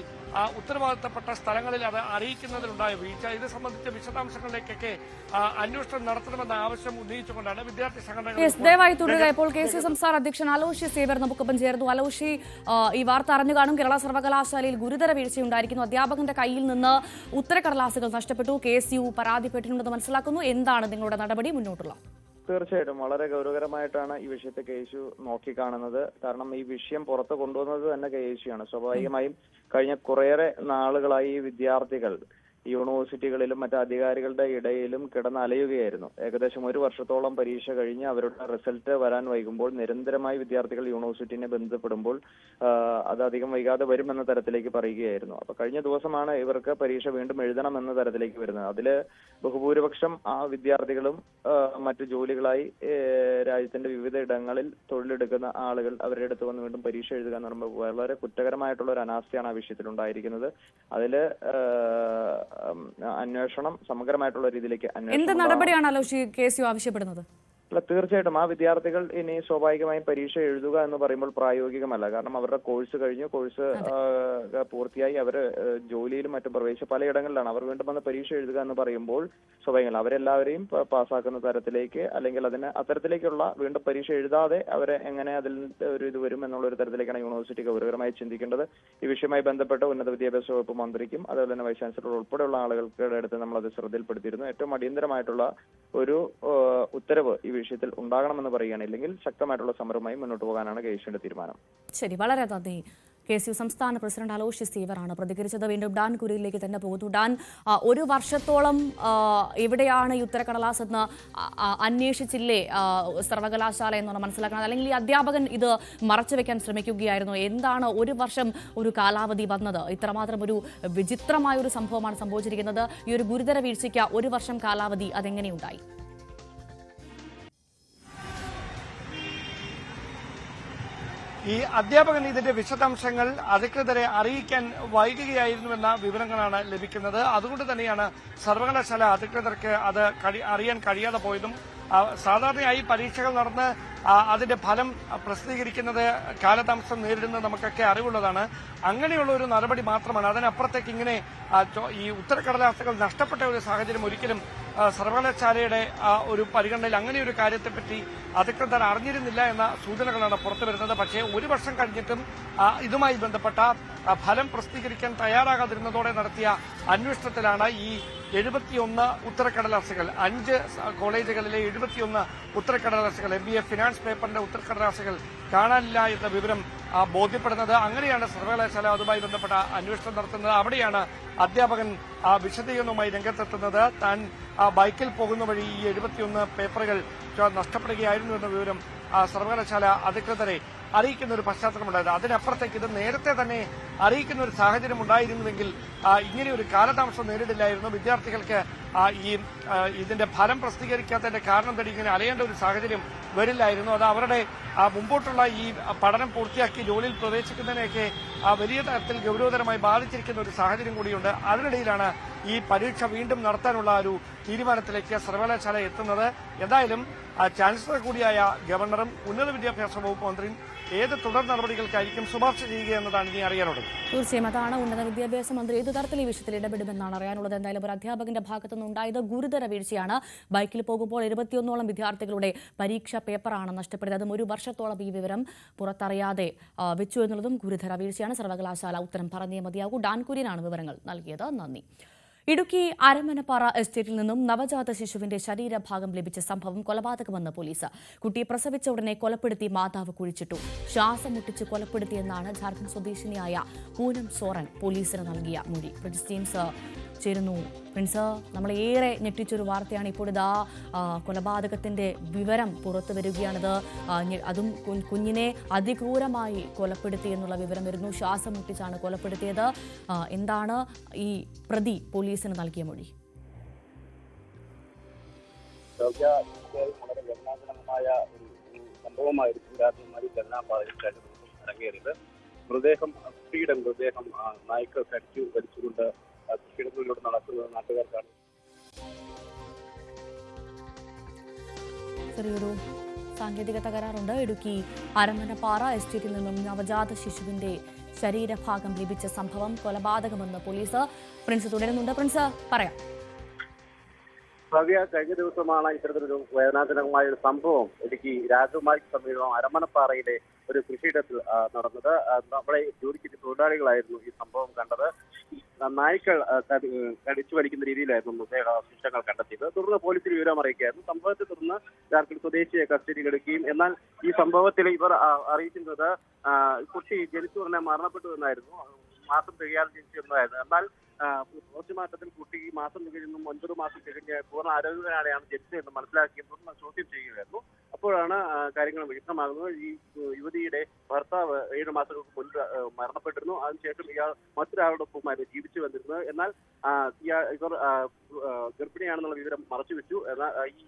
ഉത്തരവാദിത്തപ്പെട്ട സ്ഥലങ്ങളിൽ അത് അറിയിക്കുന്നതിലുണ്ടായ വീഴ്ച, ഇത് സംബന്ധിച്ച വിശദാംശങ്ങളിലേക്കൊക്കെ അന്വേഷണം നടത്തണമെന്ന ആവശ്യം ഉന്നയിച്ചുകൊണ്ടാണ് വിദ്യാർത്ഥി സംഘടനകൾ. ദയവായി തുടരുക. ഇപ്പോൾ KSU സംസ്ഥാന അധ്യക്ഷൻ അലോഷ്യസ് സേവ്യർ നമുക്കൊപ്പം ചേർന്നു. അലോഷി, ഈ വാർത്ത അറിഞ്ഞു കാണും. കേരള സർവകലാശാലയിൽ ഗുരുതര വീഴ്ചയുണ്ടായിരിക്കുന്നു. അധ്യാപകന്റെ കയ്യിൽ നിന്ന് ഉത്തരക്കടലാസുകൾ നഷ്ടപ്പെട്ടു. KSU പരാതിപ്പെട്ടിട്ടുണ്ടെന്ന് മനസ്സിലാക്കുന്നു. എന്താണ് നിങ്ങളുടെ നടപടി മുന്നോട്ടുള്ള? തീർച്ചയായിട്ടും വളരെ ഗൗരവകരമായിട്ടാണ് ഈ വിഷയത്തെ KSU നോക്കിക്കാണുന്നത്. കാരണം ഈ വിഷയം പുറത്ത് കൊണ്ടുവന്നത് തന്നെ KSU ആണ്. സ്വാഭാവികമായും കഴിഞ്ഞ കുറേയേറെ നാളുകളായി ഈ വിദ്യാർത്ഥികൾ യൂണിവേഴ്സിറ്റികളിലും മറ്റ് അധികാരികളുടെ ഇടയിലും കിടന്നലയുകയായിരുന്നു. ഏകദേശം ഒരു വർഷത്തോളം പരീക്ഷ കഴിഞ്ഞ് അവരുടെ റിസൾട്ട് വരാൻ വൈകുമ്പോൾ നിരന്തരമായി വിദ്യാർത്ഥികൾ യൂണിവേഴ്സിറ്റിനെ ബന്ധപ്പെടുമ്പോൾ അത് അധികം വൈകാതെ വരുമെന്ന തരത്തിലേക്ക് പറയുകയായിരുന്നു. അപ്പൊ കഴിഞ്ഞ ദിവസമാണ് ഇവർക്ക് പരീക്ഷ വീണ്ടും എഴുതണം എന്ന തരത്തിലേക്ക് വരുന്നത്. അതില് ബഹുഭൂരിപക്ഷം ആ വിദ്യാർത്ഥികളും മറ്റു ജോലികളായി രാജ്യത്തിന്റെ വിവിധ ഇടങ്ങളിൽ തൊഴിലെടുക്കുന്ന ആളുകൾ അവരുടെ അടുത്ത് വന്ന് വീണ്ടും പരീക്ഷ എഴുതുക എന്ന് പറയുമ്പോൾ വളരെ കുറ്റകരമായിട്ടുള്ള ഒരു അനാസ്ഥയാണ് ആ വിഷയത്തിൽ ഉണ്ടായിരിക്കുന്നത്. അതില് അന്വേഷണം സമഗ്രമായിട്ടുള്ള രീതിയിലേക്ക് എന്ത് നടപടിയാണ് അലോഷി KSU ആവശ്യപ്പെടുന്നത്? അല്ല, തീർച്ചയായിട്ടും ആ വിദ്യാർത്ഥികൾ ഇനി സ്വാഭാവികമായും പരീക്ഷ എഴുതുക എന്ന് പറയുമ്പോൾ പ്രായോഗികമല്ല. കാരണം അവരുടെ കോഴ്സ് കഴിഞ്ഞു, കോഴ്സ് പൂർത്തിയായി അവർ ജോലിയിലും മറ്റും പ്രവേശിച്ച പലയിടങ്ങളിലാണ്. അവർ വീണ്ടും വന്ന് പരീക്ഷ എഴുതുക എന്ന് പറയുമ്പോൾ സ്വാഭാവികമല്ല. അവരെല്ലാവരെയും പാസ്സാക്കുന്ന തരത്തിലേക്ക് അല്ലെങ്കിൽ അത്തരത്തിലേക്കുള്ള വീണ്ടും പരീക്ഷ എഴുതാതെ അവരെ എങ്ങനെ അതിൽ ഒരു ഇത് വരും എന്നുള്ള ഒരു തരത്തിലേക്കാണ് യൂണിവേഴ്സിറ്റി ഗൗരവമായി ചിന്തിക്കേണ്ടത്. ഈ വിഷയവുമായി ബന്ധപ്പെട്ട് ഉന്നത വിദ്യാഭ്യാസ വകുപ്പ് മന്ത്രിക്കും അതുപോലെ തന്നെ വൈസ് ചാൻസലർ ഉൾപ്പെടെയുള്ള ആളുകൾക്ക് അടുത്ത് നമ്മളത് ശ്രദ്ധയിൽപ്പെടുത്തിയിരുന്നു. ഏറ്റവും അടിയന്തരമായിട്ടുള്ള ഒരു ഉത്തരവ് ഈ വിഷയത്തിൽ ഉണ്ടാകണമെന്ന് പറയുകയാണ്. ഇല്ലെങ്കിൽ ശക്തമായിട്ടുള്ള സമരവുമായി മുന്നോട്ട് പോകാനാണ് KSUവിന്റെ തീരുമാനം. ശരി, വളരെ നന്ദി. KSU സംസ്ഥാന പ്രസിഡന്റ് അലോഷ്യസ് സേവ്യറാണ് പ്രതികരിച്ചത്. വീണ്ടും ഡാൻ കുരിയിലേക്ക് തന്നെ പോകുന്നു. ഡാൻ, ഒരു വർഷത്തോളം എവിടെയാണ് ഈ ഉത്തരക്കടലാസ് എന്ന് അന്വേഷിച്ചില്ലേ സർവകലാശാല എന്നാണ് മനസ്സിലാക്കുന്നത്? അല്ലെങ്കിൽ ഈ അധ്യാപകൻ ഇത് മറച്ചുവെക്കാൻ ശ്രമിക്കുകയായിരുന്നു? എന്താണ് ഒരു വർഷം ഒരു കാലാവധി വന്നത്? ഇത്രമാത്രം ഒരു വിചിത്രമായ ഒരു സംഭവമാണ് സംഭവിച്ചിരിക്കുന്നത്. ഈ ഒരു ഗുരുതര വീഴ്ചയ്ക്ക് ഒരു വർഷം കാലാവധി അതെങ്ങനെയുണ്ടായി? ഈ അധ്യാപകൻ ഇതിന്റെ വിശദാംശങ്ങൾ അധികൃതരെ അറിയിക്കാൻ വൈകുകയായിരുന്നുവെന്ന വിവരങ്ങളാണ് ലഭിക്കുന്നത്. അതുകൊണ്ട് തന്നെയാണ് സർവകലാശാല അധികൃതർക്ക് അത് അറിയാൻ കഴിയാതെ പോയതും. സാധാരണയായി പരീക്ഷകൾ നടന്ന് അതിന്റെ ഫലം പ്രസിദ്ധീകരിക്കുന്നത് കാലതാമസം നേരിടുന്നത് നമുക്കൊക്കെ അറിവുള്ളതാണ്. അങ്ങനെയുള്ള ഒരു നടപടി മാത്രമാണ്. അതിനപ്പുറത്തേക്ക് ഇങ്ങനെ ഈ ഉത്തരക്കടലാസുകൾ നഷ്ടപ്പെട്ട ഒരു സാഹചര്യം ഒരിക്കലും സർവകലാശാലയുടെ ഒരു പരിഗണനയിൽ അങ്ങനെ ഒരു കാര്യത്തെപ്പറ്റി അധികൃതർ അറിഞ്ഞിരുന്നില്ല എന്ന സൂചനകളാണ് പുറത്തു വരുന്നത്. പക്ഷേ ഒരു വർഷം കഴിഞ്ഞിട്ടും ഇതുമായി ബന്ധപ്പെട്ട ഫലം പ്രസിദ്ധീകരിക്കാൻ തയ്യാറാകാതിരുന്നതോടെ നടത്തിയ അന്വേഷണത്തിലാണ് ഈ 71 ഉത്തരക്കടലാസുകൾ 5 കോളേജുകളിലെ 71 ഉത്തരക്കടലാസുകൾ MBA ഫിനാൻസ് പേപ്പറിന്റെ ഉത്തരക്കടലാസുകൾ കാണാനില്ല എന്ന വിവരം ബോധ്യപ്പെടുന്നത്. അങ്ങനെയാണ് സർവകലാശാല അതുമായി ബന്ധപ്പെട്ട അന്വേഷണം നടത്തുന്നത്. അവിടെയാണ് അധ്യാപകൻ വിശദീകരണവുമായി രംഗത്തെത്തുന്നത്. താൻ ബൈക്കിൽ പോകുന്ന വഴി ഈ 71 പേപ്പറുകൾ നഷ്ടപ്പെടുകയായിരുന്നു എന്ന വിവരം സർവകലാശാല അധികൃതരെ അറിയിക്കുന്ന ഒരു പശ്ചാത്തലമുണ്ടായത്. അതിനപ്പുറത്തേക്ക് ഇത് നേരത്തെ തന്നെ അറിയിക്കുന്ന ഒരു സാഹചര്യം ഉണ്ടായിരുന്നുവെങ്കിൽ ഇങ്ങനെ ഒരു കാലതാമസം നേരിടില്ലായിരുന്നു. വിദ്യാർത്ഥികൾക്ക് ഇതിന്റെ ഫലം പ്രസിദ്ധീകരിക്കാത്തതിന്റെ കാരണം തേടി ഇങ്ങനെ അലയേണ്ട ഒരു സാഹചര്യം വരില്ലായിരുന്നു. അത് അവരുടെ മുമ്പോട്ടുള്ള ഈ പഠനം പൂർത്തിയാക്കി ജോലിയിൽ പ്രവേശിക്കുന്നതിനെയൊക്കെ വലിയ തരത്തിൽ ഗൗരവതരമായി ബാധിച്ചിരിക്കുന്ന ഒരു സാഹചര്യം കൂടിയുണ്ട്. അതിനിടയിലാണ് ഈ പരീക്ഷ വീണ്ടും നടത്താനുള്ള ഒരു തീരുമാനത്തിലേക്ക് സർവകലാശാല എത്തുന്നത്. എന്തായാലും ചാൻസലർ കൂടിയായ ഗവർണറും ഉന്നത വിദ്യാഭ്യാസ വകുപ്പ് മന്ത്രിയും ഏത് തുടർ നടപടികൾക്കായിരിക്കും ശുപാർശ ചെയ്യുക എന്നതാണ് ഇനി അറിയാനുള്ളത്. തീർച്ചയായും അതാണ് ഉന്നത വിദ്യാഭ്യാസ മന്ത്രി ഏതു തരത്തിൽ ഈ വിഷയത്തിൽ ഇടപെടുമെന്നാണ് അറിയാനുള്ളത്. എന്തായാലും ഒരു അധ്യാപകന്റെ ഭാഗത്തുനിന്നുണ്ടായത് ഗുരുതര വീഴ്ചയാണ്. ബൈക്കിൽ പോകുമ്പോൾ 21ഓളം വിദ്യാർത്ഥികളുടെ പരീക്ഷാ പേപ്പറാണ് നഷ്ടപ്പെടുന്നത്. അതും ഒരു വർഷത്തോളം ഈ വിവരം പുറത്തറിയാതെ വെച്ചു എന്നുള്ളതും ഗുരുതര വീഴ്ചയാണ്. സർവകലാശാല ഉത്തരം പറഞ്ഞേ മതിയാകൂ. ഡാൻ കുര്യനാണ് വിവരങ്ങൾ നൽകിയത്. നന്ദി. ഇടുക്കി അരമനപ്പാറ എസ്റ്റേറ്റിൽ നിന്നും നവജാത ശിശുവിന്റെ ശരീരഭാഗം ലഭിച്ച സംഭവം കൊലപാതകമെന്ന് പോലീസ്. കുട്ടിയെ പ്രസവിച്ച ഉടനെ കൊലപ്പെടുത്തി മാതാവ് കുഴിച്ചിട്ടു. ശ്വാസം മുട്ടിച്ച് കൊലപ്പെടുത്തിയെന്നാണ് ജാർഖണ്ഡ് സ്വദേശിനിയായ പൂനം സോറൻ പോലീസിന് നൽകിയ മൊഴി. പ്രിൻസ് ജെയിംസ് ചേരുന്നു. പ്രിൻസ്, നമ്മളേറെ ഞെട്ടിച്ചൊരു വാർത്തയാണ് ഇപ്പോൾ ഇതാ കൊലപാതകത്തിന്റെ വിവരം പുറത്തു വരികയാണിത്. അതും കുഞ്ഞിനെ അതിക്രൂരമായി കൊലപ്പെടുത്തി എന്നുള്ള വിവരം വരുന്നു. ശ്വാസം മുട്ടിച്ചാണ് കൊലപ്പെടുത്തിയത്. എന്താണ് ഈ പ്രതി പോലീസിന് നൽകിയ മൊഴി? വളരെ വേദനാജനകമായ ഒരു സംഭവമായിരുന്നു രാത്രി ജലനാപാതയിൽ ഇറങ്ങിയത്. മൃതദേഹം കുട്ടിയുടെ മൃതദേഹം നായ്ക്കൾ വലിച്ചുകൊണ്ട് കൃഷിയിടങ്ങളിലൂടെ നടക്കുന്നത് നാട്ടുകാർക്കാണ്. ചെറിയൊരു സാങ്കേതിക തകരാറുണ്ട്. ഇടുക്കി അരമനപ്പാറ എസ്റ്റേറ്റിൽ നിന്നും നവജാത ശിശുവിന്റെ ശരീരഭാഗം ലഭിച്ച സംഭവം കൊലപാതകമെന്ന് പോലീസ്. പ്രിൻസ് തുടരുന്നുണ്ട്. പ്രിൻസ്, പറയാം. കഴിഞ്ഞ ദിവസമാണ് ഇത്തരത്തിലൊരു വേദനാജനകമായ ഒരു സംഭവം ഇടുക്കി രാജകുമാരിക്ക് സമീപം അരമനപ്പാറയിലെ ഒരു കൃഷിയിടത്തിൽ നടന്നത്. നമ്മുടെ ജോലിക്ക് തൊഴിലാളികളായിരുന്നു ഈ സംഭവം കണ്ടത്. നായ്ക്കൾ കടിച്ചു വലിക്കുന്ന രീതിയിലായിരുന്നു മൃതദേഹാവശിഷ്ടങ്ങൾ കണ്ടെത്തിയത്. തുടർന്ന് പോലീസിന് വിവരം അറിയിക്കുകയായിരുന്നു. സംഭവത്തെ തുടർന്ന് ജാർഖണ്ഡ് സ്വദേശിയെ കസ്റ്റഡിയിലെടുക്കുകയും എന്നാൽ ഈ സംഭവത്തിൽ ഇവർ അറിയിക്കുന്നത് കുട്ടി ജനിച്ചു ഉടനെ മരണപ്പെട്ടു എന്നായിരുന്നു. മാസം തികയാതെ ജനിച്ചു എന്നതായിരുന്നു. എന്നാൽ പോസ്റ്റ്മോർട്ടത്തിൽ കുട്ടി മാസം തികഞ്ഞും 9 മാസം തികഞ്ഞ് പൂർണ്ണ ആരോഗ്യവാനായാണ് ജനിച്ചതെന്ന് മനസ്സിലാക്കിയും തുടർന്ന് ചോദ്യം ചെയ്യുകയായിരുന്നു. അപ്പോഴാണ് കാര്യങ്ങൾ വ്യക്തമാകുന്നത്. ഈ യുവതിയുടെ ഭർത്താവ് 7 മാസങ്ങൾക്ക് മുൻപ് മരണപ്പെട്ടിരുന്നു. അതിനുശേഷം ഇയാൾ മറ്റൊരാളോടൊപ്പമായിരുന്നു ജീവിച്ചു വന്നിരുന്നത്. എന്നാൽ ഇവർ ഗർഭിണിയാണെന്നുള്ള വിവരം മറച്ചുവെച്ചു. എന്നാൽ ഈ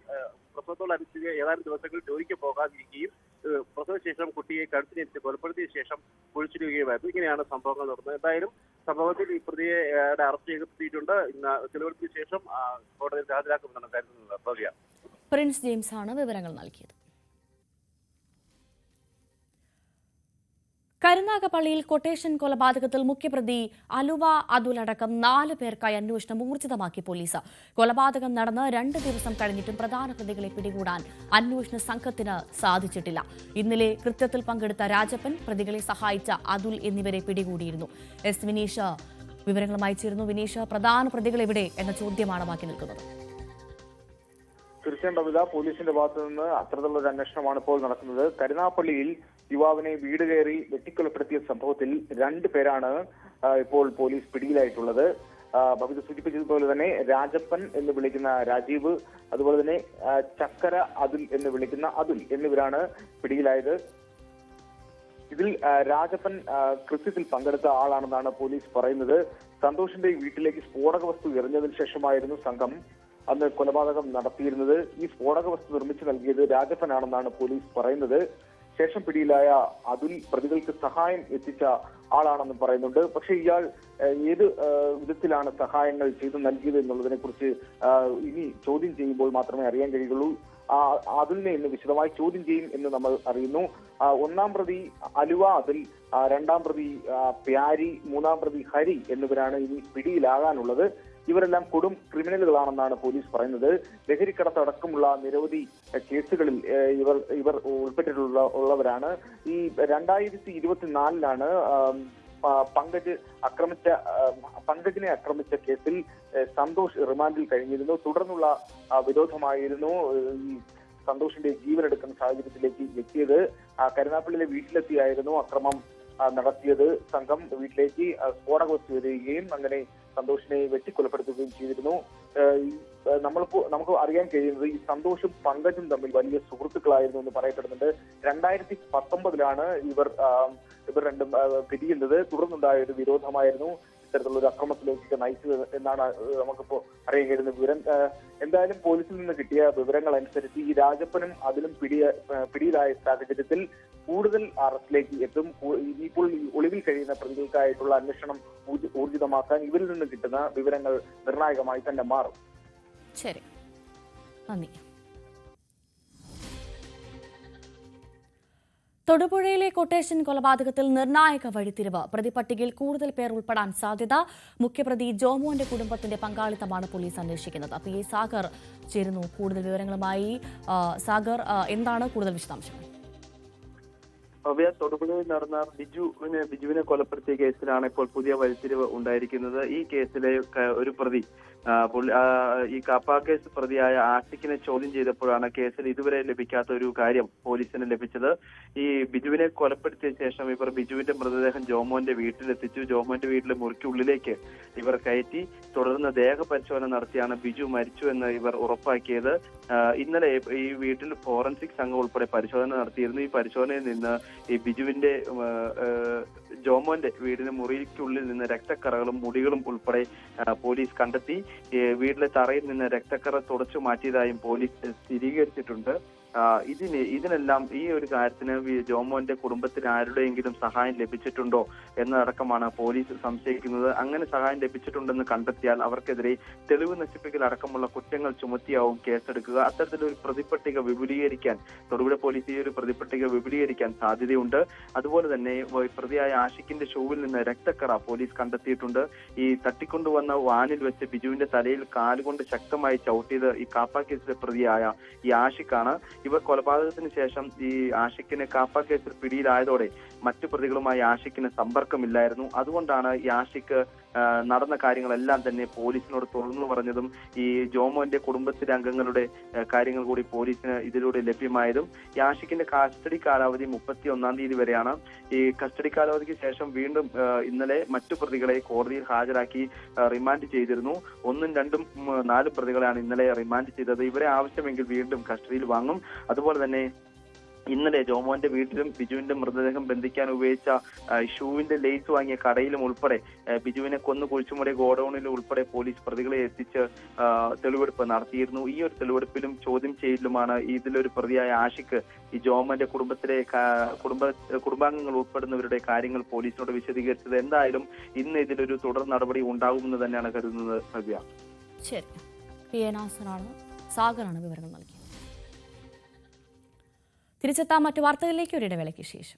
പ്രസവത്തോടനുസരിച്ച് ഏതാനും ദിവസങ്ങൾ ജോലിക്ക് പോകാതിരിക്കുകയും പ്രസവശേഷം കുട്ടിയെ കഴുത്തിനെടുത്ത് കൊലപ്പെടുത്തിയ ശേഷം കുഴിച്ചിടുകയുമായിരുന്നു. ഇങ്ങനെയാണ് സംഭവങ്ങൾ നടന്നത്. എന്തായാലും സംഭവത്തിൽ ഈ പ്രതിയെ അറസ്റ്റ് ചെയ്യപ്പെട്ടിട്ടുണ്ട്. ഇന്ന് തെളിവെടുപ്പിന് ശേഷം കോടതിയിൽ ഹാജരാക്കുമെന്നാണ് കരുതുന്നത്. ഭവ്യ. പ്രിൻസ് ജെയിംസ് ആണ് വിവരങ്ങൾ നൽകിയത്. കരുനാഗപ്പള്ളിയിൽ കൊട്ടേഷൻ കൊലപാതകത്തിൽ മുഖ്യപ്രതി അലുവ അതുൽ അടക്കം 4 പേർക്കായി അന്വേഷണം ഊർജിതമാക്കി പോലീസ്. കൊലപാതകം നടന്ന് 2 ദിവസം കഴിഞ്ഞിട്ടും പ്രധാന പ്രതികളെ പിടികൂടാൻ അന്വേഷണ സംഘത്തിന് സാധിച്ചിട്ടില്ല. ഇന്നലെ കൃത്യത്തിൽ പങ്കെടുത്ത രാജപ്പൻ, പ്രതികളെ സഹായിച്ച അതുൽ എന്നിവരെ പിടികൂടിയിരുന്നു. എസ് വിനീഷ് വിവരങ്ങളുമായി ചേരുന്നു. വിനീഷ്, പ്രധാന പ്രതികൾ എവിടെ എന്ന ചോദ്യമാണ് ബാക്കി നിൽക്കുന്നത്. തീർച്ചയായും കവിത, പോലീസിന്റെ ഭാഗത്തു നിന്ന് അത്തരത്തിലുള്ള ഒരു അന്വേഷണമാണ് ഇപ്പോൾ നടക്കുന്നത്. കരുനാഗപ്പള്ളിയിൽ യുവാവിനെ വീട് കയറി വെട്ടിക്കൊലപ്പെടുത്തിയ സംഭവത്തിൽ 2 പേരാണ് ഇപ്പോൾ പോലീസ് പിടിയിലായിട്ടുള്ളത്. ഭവിത സൂചിപ്പിച്ചതുപോലെ തന്നെ രാജപ്പൻ എന്ന് വിളിക്കുന്ന രാജീവ്, അതുപോലെ തന്നെ ചക്കര അതുൽ എന്ന് വിളിക്കുന്ന അതുൽ എന്നിവരാണ് പിടിയിലായത്. ഇതിൽ രാജപ്പൻ കൃത്യത്തിൽ പങ്കെടുത്ത ആളാണെന്നാണ് പോലീസ് പറയുന്നത്. സന്തോഷിന്റെ വീട്ടിലേക്ക് സ്ഫോടക വസ്തു എറിഞ്ഞതിന് ശേഷമായിരുന്നു സംഘം അന്ന് കൊലപാതകം നടത്തിയിരുന്നത്. ഈ സ്ഫോടക വസ്തു നിർമ്മിച്ചു നൽകിയത് രാജപ്പനാണെന്നാണ് പോലീസ് പറയുന്നത്. ശേഷം പിടിയിലായ അതുൽ പ്രതികൾക്ക് സഹായം എത്തിച്ച ആളാണെന്ന് പറയുന്നുണ്ട്. പക്ഷെ ഇയാൾ ഏത് വിധത്തിലാണ് സഹായങ്ങൾ ചെയ്തു നൽകിയത് എന്നുള്ളതിനെ കുറിച്ച് ഇനി ചോദ്യം ചെയ്യുമ്പോൾ മാത്രമേ അറിയാൻ കഴിയുള്ളൂ. അതുലിനെ ഇന്ന് വിശദമായി ചോദ്യം ചെയ്യും എന്ന് നമ്മൾ അറിയുന്നു. 1-ാം പ്രതി അലുവ അതുൽ, 2-ാം പ്രതി പ്യാരി, 3-ാം പ്രതി ഹരി എന്നിവരാണ് ഇനി പിടിയിലാകാനുള്ളത്. ഇവരെല്ലാം കൊടും ക്രിമിനലുകളാണെന്നാണ് പോലീസ് പറയുന്നത്. ലഹരിക്കടത്ത് അടക്കമുള്ള നിരവധി കേസുകളിൽ ഇവർ ഉൾപ്പെട്ടിട്ടുള്ളവരാണ്. ഈ 2024 പങ്കജിനെ ആക്രമിച്ച കേസിൽ സന്തോഷ് റിമാൻഡിൽ കഴിഞ്ഞിരുന്നു. തുടർന്നുള്ള വിരോധമായിരുന്നു ഈ സന്തോഷിന്റെ ജീവനെടുക്കുന്ന സാഹചര്യത്തിലേക്ക് എത്തിയത്. കരുനാഗപ്പള്ളിയിലെ വീട്ടിലെത്തിയായിരുന്നു അക്രമം നടത്തിയത്. സംഘം വീട്ടിലേക്ക് സ്ഫോടക വസ്തു എറിയുകയും അങ്ങനെ സന്തോഷിനെ വെട്ടിക്കൊലപ്പെടുത്തുകയും ചെയ്തിരുന്നു. നമുക്ക് അറിയാൻ കഴിയുന്നത് ഈ സന്തോഷും പങ്കജും തമ്മിൽ വലിയ സുഹൃത്തുക്കളായിരുന്നു എന്ന് പറയപ്പെടുന്നുണ്ട്. 2019 ഇവർ രണ്ടും പിരിയുന്നത്. തുടർന്നുണ്ടായ ഒരു വിരോധമായിരുന്നു ഇത്തരത്തിലുള്ള ഒരു അക്രമത്തിലേക്ക് നയിച്ചത് എന്നാണ് നമുക്കിപ്പോ അറിയാൻ കഴിയുന്ന വിവരം. എന്തായാലും പോലീസിൽ നിന്ന് കിട്ടിയ വിവരങ്ങൾ അനുസരിച്ച് ഈ രാജപ്പനും അതിലും പിടിയിലായ സാഹചര്യത്തിൽ കൂടുതൽ അറസ്റ്റിലേക്ക് എത്തും. ഇപ്പോൾ ഒളിവിൽ കഴിയുന്ന പ്രതികൾക്കായിട്ടുള്ള അന്വേഷണം ഊർജിതമാക്കാൻ ഇവരിൽ നിന്ന് കിട്ടുന്ന വിവരങ്ങൾ നിർണായകമായി തന്നെ മാറും. ശരി, നന്ദി. തൊടുപുഴയിലെ കൊട്ടേഷൻ കൊലപാതകത്തിൽ നിർണായക വഴിത്തിരിവ്. പ്രതിപട്ടികയിൽ കൂടുതൽ പേർ ഉൾപ്പെടാൻ സാധ്യത. മുഖ്യപ്രതി ജോമോന്റെ കുടുംബത്തിന്റെ പങ്കാളിത്തമാണ് പോലീസ് അന്വേഷിക്കുന്നത്. PA സാഗർ ചേരുന്നു കൂടുതൽ വിവരങ്ങളുമായി. സാഗർ, എന്താണ് കൂടുതൽ വിശദാംശങ്ങൾ? തൊടുപുഴയിൽ നടന്ന ബിജുവിനെ കൊലപ്പെടുത്തിയ കേസിലാണ് ഇപ്പോൾ പുതിയ വഴിത്തിരിവ് ഉണ്ടായിരിക്കുന്നത്. ഈ കേസിലെ ഒരു പ്രതി ഈ കാപ്പ കേസ് പ്രതിയായ ആഷിഖിനെ ചോദ്യം ചെയ്തപ്പോഴാണ് കേസിൽ ഇതുവരെ ലഭിക്കാത്ത ഒരു കാര്യം പോലീസിന് ലഭിച്ചത്. ഈ ബിജുവിനെ കൊലപ്പെടുത്തിയ ശേഷം ഇവർ ബിജുവിന്റെ മൃതദേഹം ജോമോന്റെ വീട്ടിലെത്തിച്ചു. ജോമോന്റെ വീട്ടിലെ മുറിക്കുള്ളിലേക്ക് ഇവർ കയറ്റി. തുടർന്ന് ദേഹപരിശോധന നടത്തിയാണ് ബിജു മരിച്ചു എന്ന് ഇവർ ഉറപ്പാക്കിയത്. ഇന്നലെ ഈ വീട്ടിൽ ഫോറൻസിക് സംഘം ഉൾപ്പെടെ പരിശോധന നടത്തിയിരുന്നു. ഈ പരിശോധനയിൽ നിന്ന് ഈ ബിജുവിന്റെ ജോമോന്റെ വീടിന് മുറിക്കുള്ളിൽ നിന്ന് രക്തക്കറകളും മുടികളും ഉൾപ്പെടെ പോലീസ് കണ്ടെത്തി. വീട്ടിലെ തറയിൽ നിന്ന് രക്തക്കറ തുടച്ചു മാറ്റിയതായും പോലീസ് സ്ഥിരീകരിച്ചിട്ടുണ്ട്. ഇതിനെല്ലാം ഈ ഒരു കാര്യത്തിന് ജോമോന്റെ കുടുംബത്തിന് ആരുടെയെങ്കിലും സഹായം ലഭിച്ചിട്ടുണ്ടോ എന്നതടക്കമാണ് പോലീസ് സംശയിക്കുന്നത്. അങ്ങനെ സഹായം ലഭിച്ചിട്ടുണ്ടെന്ന് കണ്ടെത്തിയാൽ അവർക്കെതിരെ തെളിവ് നശിപ്പിക്കൽ അടക്കമുള്ള കുറ്റങ്ങൾ ചുമത്തിയാവും കേസെടുക്കുക. അത്തരത്തിലൊരു പ്രതിപട്ടിക വിപുലീകരിക്കാൻ തൊടുപുഴ പോലീസ് ഈ ഒരു പ്രതിപട്ടിക വിപുലീകരിക്കാൻ സാധ്യതയുണ്ട്. അതുപോലെ തന്നെ പ്രതിയായ ആഷിഖിന്റെ ഷൂവിൽ നിന്ന് രക്തക്കറ പോലീസ് കണ്ടെത്തിയിട്ടുണ്ട്. ഈ തട്ടിക്കൊണ്ടുവന്ന വാനിൽ വെച്ച് ബിജുവിന്റെ തലയിൽ കാലുകൊണ്ട് ശക്തമായി ചവിട്ടിയത് ഈ കാപ്പ കേസിലെ പ്രതിയായ ഈ ആഷിഖാണ്. ഇവർ കൊലപാതകത്തിന് ശേഷം ഈ ആഷിഖിനെ കാപ്പ കേസിൽ പിടിയിലായതോടെ മറ്റു പ്രതികളുമായി ആഷിഖിന് സമ്പർക്കമില്ലായിരുന്നു. അതുകൊണ്ടാണ് ഈ ആഷിഖ് നടന്ന കാര്യങ്ങളെല്ലാം തന്നെ പോലീസിനോട് തുറന്നു പറഞ്ഞതും ഈ ജോമോന്റെ കുടുംബത്തിലെ അംഗങ്ങളുടെ കാര്യങ്ങൾ കൂടി പോലീസിന് ഇതിലൂടെ ലഭ്യമായതും. ഈ ആഷിഖിന്റെ കസ്റ്റഡി കാലാവധി 31 തീയതി വരെയാണ്. ഈ കസ്റ്റഡി കാലാവധിക്ക് ശേഷം വീണ്ടും ഇന്നലെ മറ്റു പ്രതികളെ കോടതിയിൽ ഹാജരാക്കി റിമാൻഡ് ചെയ്തിരുന്നു. 1, 2, 4 പ്രതികളെയാണ് ഇന്നലെ റിമാൻഡ് ചെയ്തത്. ഇവരെ ആവശ്യമെങ്കിൽ വീണ്ടും കസ്റ്റഡിയിൽ വാങ്ങും. അതുപോലെ തന്നെ ഇന്നലെ ജോമോന്റെ വീട്ടിലും ബിജുവിന്റെ മൃതദേഹം ബന്ധിക്കാൻ ഉപയോഗിച്ച ഷൂവിന്റെ ലേസ് വാങ്ങിയ കടയിലും ഉൾപ്പെടെ ബിജുവിനെ കൊന്നു കുഴിച്ചുമൂടിയ ഗോഡൌണിലും ഉൾപ്പെടെ പോലീസ് പ്രതികളെ എത്തിച്ച് തെളിവെടുപ്പ് നടത്തിയിരുന്നു. ഈ ഒരു തെളിവെടുപ്പിലും ചോദ്യം ചെയ്യലുമാണ് ഇതിലൊരു പ്രതിയായ ആഷിഖ് ഈ ജോമോന്റെ കുടുംബാംഗങ്ങൾ ഉൾപ്പെടുന്നവരുടെ കാര്യങ്ങൾ പോലീസിനോട് വിശദീകരിച്ചത്. എന്തായാലും ഇന്ന് ഇതിലൊരു തുടർ നടപടി ഉണ്ടാകുമെന്ന് തന്നെയാണ് കരുതുന്നത്. ഭവ്യ, ശരി. PA സാഗറാണ് വിവരങ്ങൾ നൽകിയത്. തിരിച്ചെത്താം മറ്റു വാർത്തകളിലേക്ക് ഒരിടവേളയ്ക്ക് ശേഷം.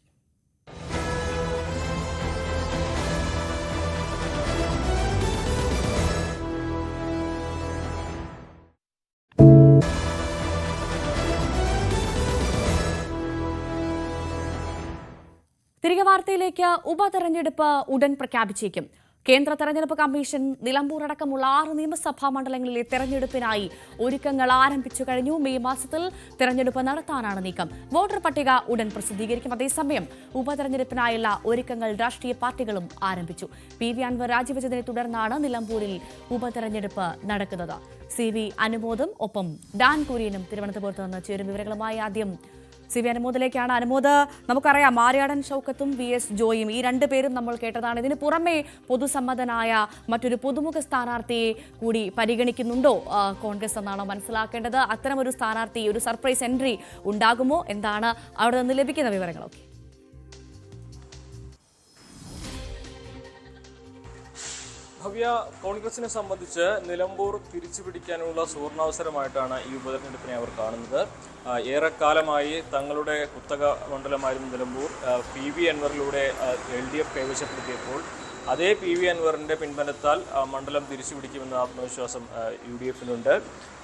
തിരികെ വാർത്തയിലേക്ക്. ഉപതെരഞ്ഞെടുപ്പ് ഉടൻ പ്രഖ്യാപിച്ചേക്കും. കേന്ദ്ര തെരഞ്ഞെടുപ്പ് കമ്മീഷൻ നിലമ്പൂർ അടക്കമുള്ള 6 നിയമസഭാ മണ്ഡലങ്ങളിലെ തെരഞ്ഞെടുപ്പിനായി ഒരുക്കങ്ങൾ ആരംഭിച്ചു കഴിഞ്ഞു. മെയ് മാസത്തിൽ തെരഞ്ഞെടുപ്പ് നടത്താനാണ് നീക്കം. വോട്ടർ പട്ടിക ഉടൻ പ്രസിദ്ധീകരിക്കും. അതേസമയം ഉപതെരഞ്ഞെടുപ്പിനായുള്ള ഒരുക്കങ്ങൾ രാഷ്ട്രീയ പാർട്ടികളും ആരംഭിച്ചു. PV അൻവർ രാജിവെച്ചതിനെ തുടർന്നാണ് നിലമ്പൂരിൽ ഉപതെരഞ്ഞെടുപ്പ് നടക്കുന്നത്. CV അനുമോദും ഒപ്പം ഡാൻ കുര്യനും തിരുവനന്തപുരത്ത് നിന്ന് ചേരും വിവരങ്ങളുമായി. ആദ്യം CV അനുമോദിലേക്കാണ്. അനുമോദ്, നമുക്കറിയാം മാര്യാടൻ ഷൗക്കത്തും VS ജോയും ഈ 2 പേരും നമ്മൾ കേട്ടതാണ്. ഇതിന് പുറമെ പൊതുസമ്മതനായ മറ്റൊരു പുതുമുഖ സ്ഥാനാർത്ഥിയെ കൂടി പരിഗണിക്കുന്നുണ്ടോ കോൺഗ്രസ് എന്നാണ് മനസ്സിലാക്കേണ്ടത്. അത്തരമൊരു സ്ഥാനാർത്ഥി, ഒരു സർപ്രൈസ് എൻട്രി ഉണ്ടാകുമോ? എന്താണ് അവിടെ നിന്ന് ലഭിക്കുന്ന വിവരങ്ങളൊക്കെ? ഭവ്യ, കോൺഗ്രസിനെ സംബന്ധിച്ച് നിലമ്പൂർ തിരിച്ചുപിടിക്കാനുള്ള സുവർണാവസരമായിട്ടാണ് ഈ ഉപതെരഞ്ഞെടുപ്പിനെ അവർ കാണുന്നത്. ഏറെക്കാലമായി തങ്ങളുടെ കുത്തക മണ്ഡലമായിരുന്നു നിലമ്പൂർ. PV അൻവറിലൂടെ LDF കൈവശപ്പെടുത്തിയപ്പോൾ അതേ PV അൻവറിന്റെ പിൻബലത്താൽ മണ്ഡലം തിരിച്ചുപിടിക്കുമെന്ന ആത്മവിശ്വാസം UDF-നുണ്ട്.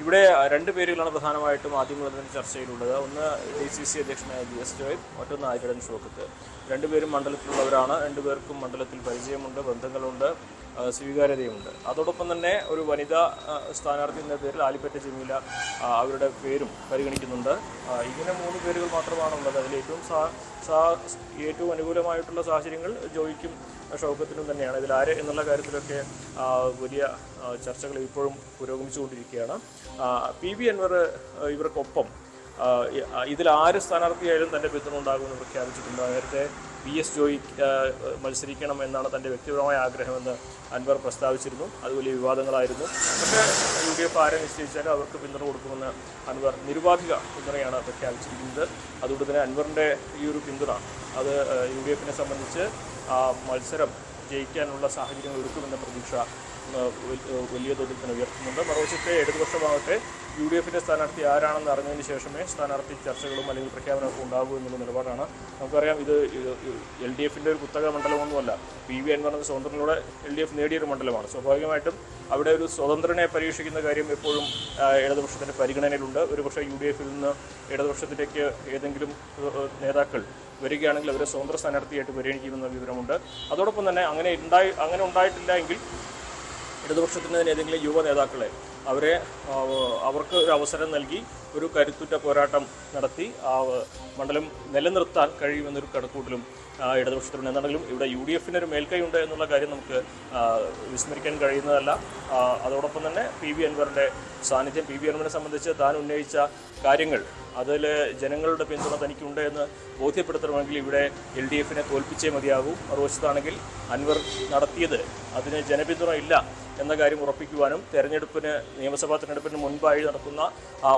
ഇവിടെ രണ്ട് പേരുകളാണ് പ്രധാനമായിട്ടും ആദ്യമുള്ളതിന് ചർച്ചയിലുള്ളത്. ഒന്ന് DCC അധ്യക്ഷനായ GS ജോയ്, മറ്റൊന്ന് ആര്യടൻ ഷൗക്കത്ത്. രണ്ടുപേരും മണ്ഡലത്തിലുള്ളവരാണ്. രണ്ടുപേർക്കും മണ്ഡലത്തിൽ പരിചയമുണ്ട്, ബന്ധങ്ങളുണ്ട്, സ്വീകാര്യതയുമുണ്ട്. അതോടൊപ്പം തന്നെ ഒരു വനിതാ സ്ഥാനാർത്ഥി എന്ന പേരിൽ ആലിപ്പറ്റ ജമീല അവരുടെ പേരും പരിഗണിക്കുന്നുണ്ട്. ഇങ്ങനെ 3 പേരുകൾ മാത്രമാണുള്ളത്. അതിൽ ഏറ്റവും അനുകൂലമായിട്ടുള്ള സാഹചര്യങ്ങൾ ജോയിക്കും ഷൗക്കത്തിനും തന്നെയാണ്. ഇതിൽ ആര് എന്നുള്ള കാര്യത്തിലൊക്കെ വലിയ ചർച്ചകൾ ഇപ്പോഴും പുരോഗമിച്ചുകൊണ്ടിരിക്കുകയാണ്. PV അൻവർ ഇവർക്കൊപ്പം ഇതിൽ ആര് സ്ഥാനാർത്ഥിയായാലും തൻ്റെ പിന്തുണ ഉണ്ടാകുമെന്ന് പ്രഖ്യാപിച്ചിട്ടുണ്ട്. നേരത്തെ PS ജോയി മത്സരിക്കണം എന്നാണ് തൻ്റെ വ്യക്തിപരമായ ആഗ്രഹമെന്ന് അൻവർ പ്രസ്താവിച്ചിരുന്നു. അത് വലിയ വിവാദങ്ങളായിരുന്നു. പക്ഷേ UDF ആരെ നിശ്ചയിച്ചാലും അവർക്ക് പിന്തുണ കൊടുക്കുമെന്ന് അൻവർ നിരുപാധിക പിന്തുണയാണ് പ്രഖ്യാപിച്ചിരിക്കുന്നത്. അതുകൊണ്ട് തന്നെ അൻവറിൻ്റെ ഈ ഒരു പിന്തുണ അത് UDF-നെ സംബന്ധിച്ച് മത്സരം ജയിക്കാനുള്ള സാഹചര്യങ്ങൾ ഒരുക്കുമെന്ന പ്രതീക്ഷ വലിയ തോതിൽ തന്നെ ഉയർത്തുന്നുണ്ട്. മറുവശത്തെ ഇടതുപക്ഷമാകട്ടെ UDF-ന്റെ സ്ഥാനാർത്ഥി ആരാണെന്ന് അറിഞ്ഞതിന് ശേഷമേ സ്ഥാനാർത്ഥി ചർച്ചകളും അല്ലെങ്കിൽ പ്രഖ്യാപനമൊക്കെ ഉണ്ടാകൂ എന്നുള്ള നിലപാടാണ്. നമുക്കറിയാം ഇത് LDF-ന്റെ ഒരു കുത്തക മണ്ഡലമൊന്നുമല്ല. PV അൻവർ എന്ന സ്വതന്ത്രനിലൂടെ LDF നേടിയൊരു മണ്ഡലമാണ്. സ്വാഭാവികമായിട്ടും അവിടെ ഒരു സ്വതന്ത്രനെ പരീക്ഷിക്കുന്ന കാര്യം എപ്പോഴും ഇടതുപക്ഷത്തിൻ്റെ പരിഗണനയിലുണ്ട്. ഒരുപക്ഷെ UDF-ൽ നിന്ന് ഇടതുപക്ഷത്തിലേക്ക് ഏതെങ്കിലും നേതാക്കൾ വരികയാണെങ്കിൽ അവരെ സ്വതന്ത്ര സ്ഥാനാർത്ഥിയായിട്ട് പരിഗണിക്കുമെന്ന വിവരമുണ്ട്. അതോടൊപ്പം തന്നെ അങ്ങനെ ഉണ്ടായിട്ടില്ല എങ്കിൽ ഇടതുപക്ഷത്തിന് ഏതെങ്കിലും യുവ നേതാക്കളെ അവർക്ക് ഒരു അവസരം നൽകി ഒരു കരുത്തുറ്റ പോരാട്ടം നടത്തി മണ്ഡലം നിലനിർത്താൻ കഴിയുമെന്നൊരു കണക്കൂട്ടലും ഇടതുപക്ഷത്തിലുണ്ട്. എന്നാണെങ്കിലും ഇവിടെ UDF-ന് ഒരു മേൽക്കൈയുണ്ട് എന്നുള്ള കാര്യം നമുക്ക് വിസ്മരിക്കാൻ കഴിയുന്നതല്ല. അതോടൊപ്പം തന്നെ PV അൻവറിൻ്റെ സാന്നിധ്യം, PV അൻവറിനെ സംബന്ധിച്ച് താൻ ഉന്നയിച്ച കാര്യങ്ങൾ അതിൽ ജനങ്ങളുടെ പിന്തുണ തനിക്കുണ്ട് എന്ന് ബോധ്യപ്പെടുത്തണമെങ്കിൽ ഇവിടെ LDF-നെ തോൽപ്പിച്ചേ മതിയാകൂ. മറുവശത്താണെങ്കിൽ അൻവർ നടത്തിയത് അതിന് ജനപിന്തുണ ഇല്ല എന്ന കാര്യം ഉറപ്പിക്കുവാനും നിയമസഭാ തെരഞ്ഞെടുപ്പിന് മുൻപായി നടക്കുന്ന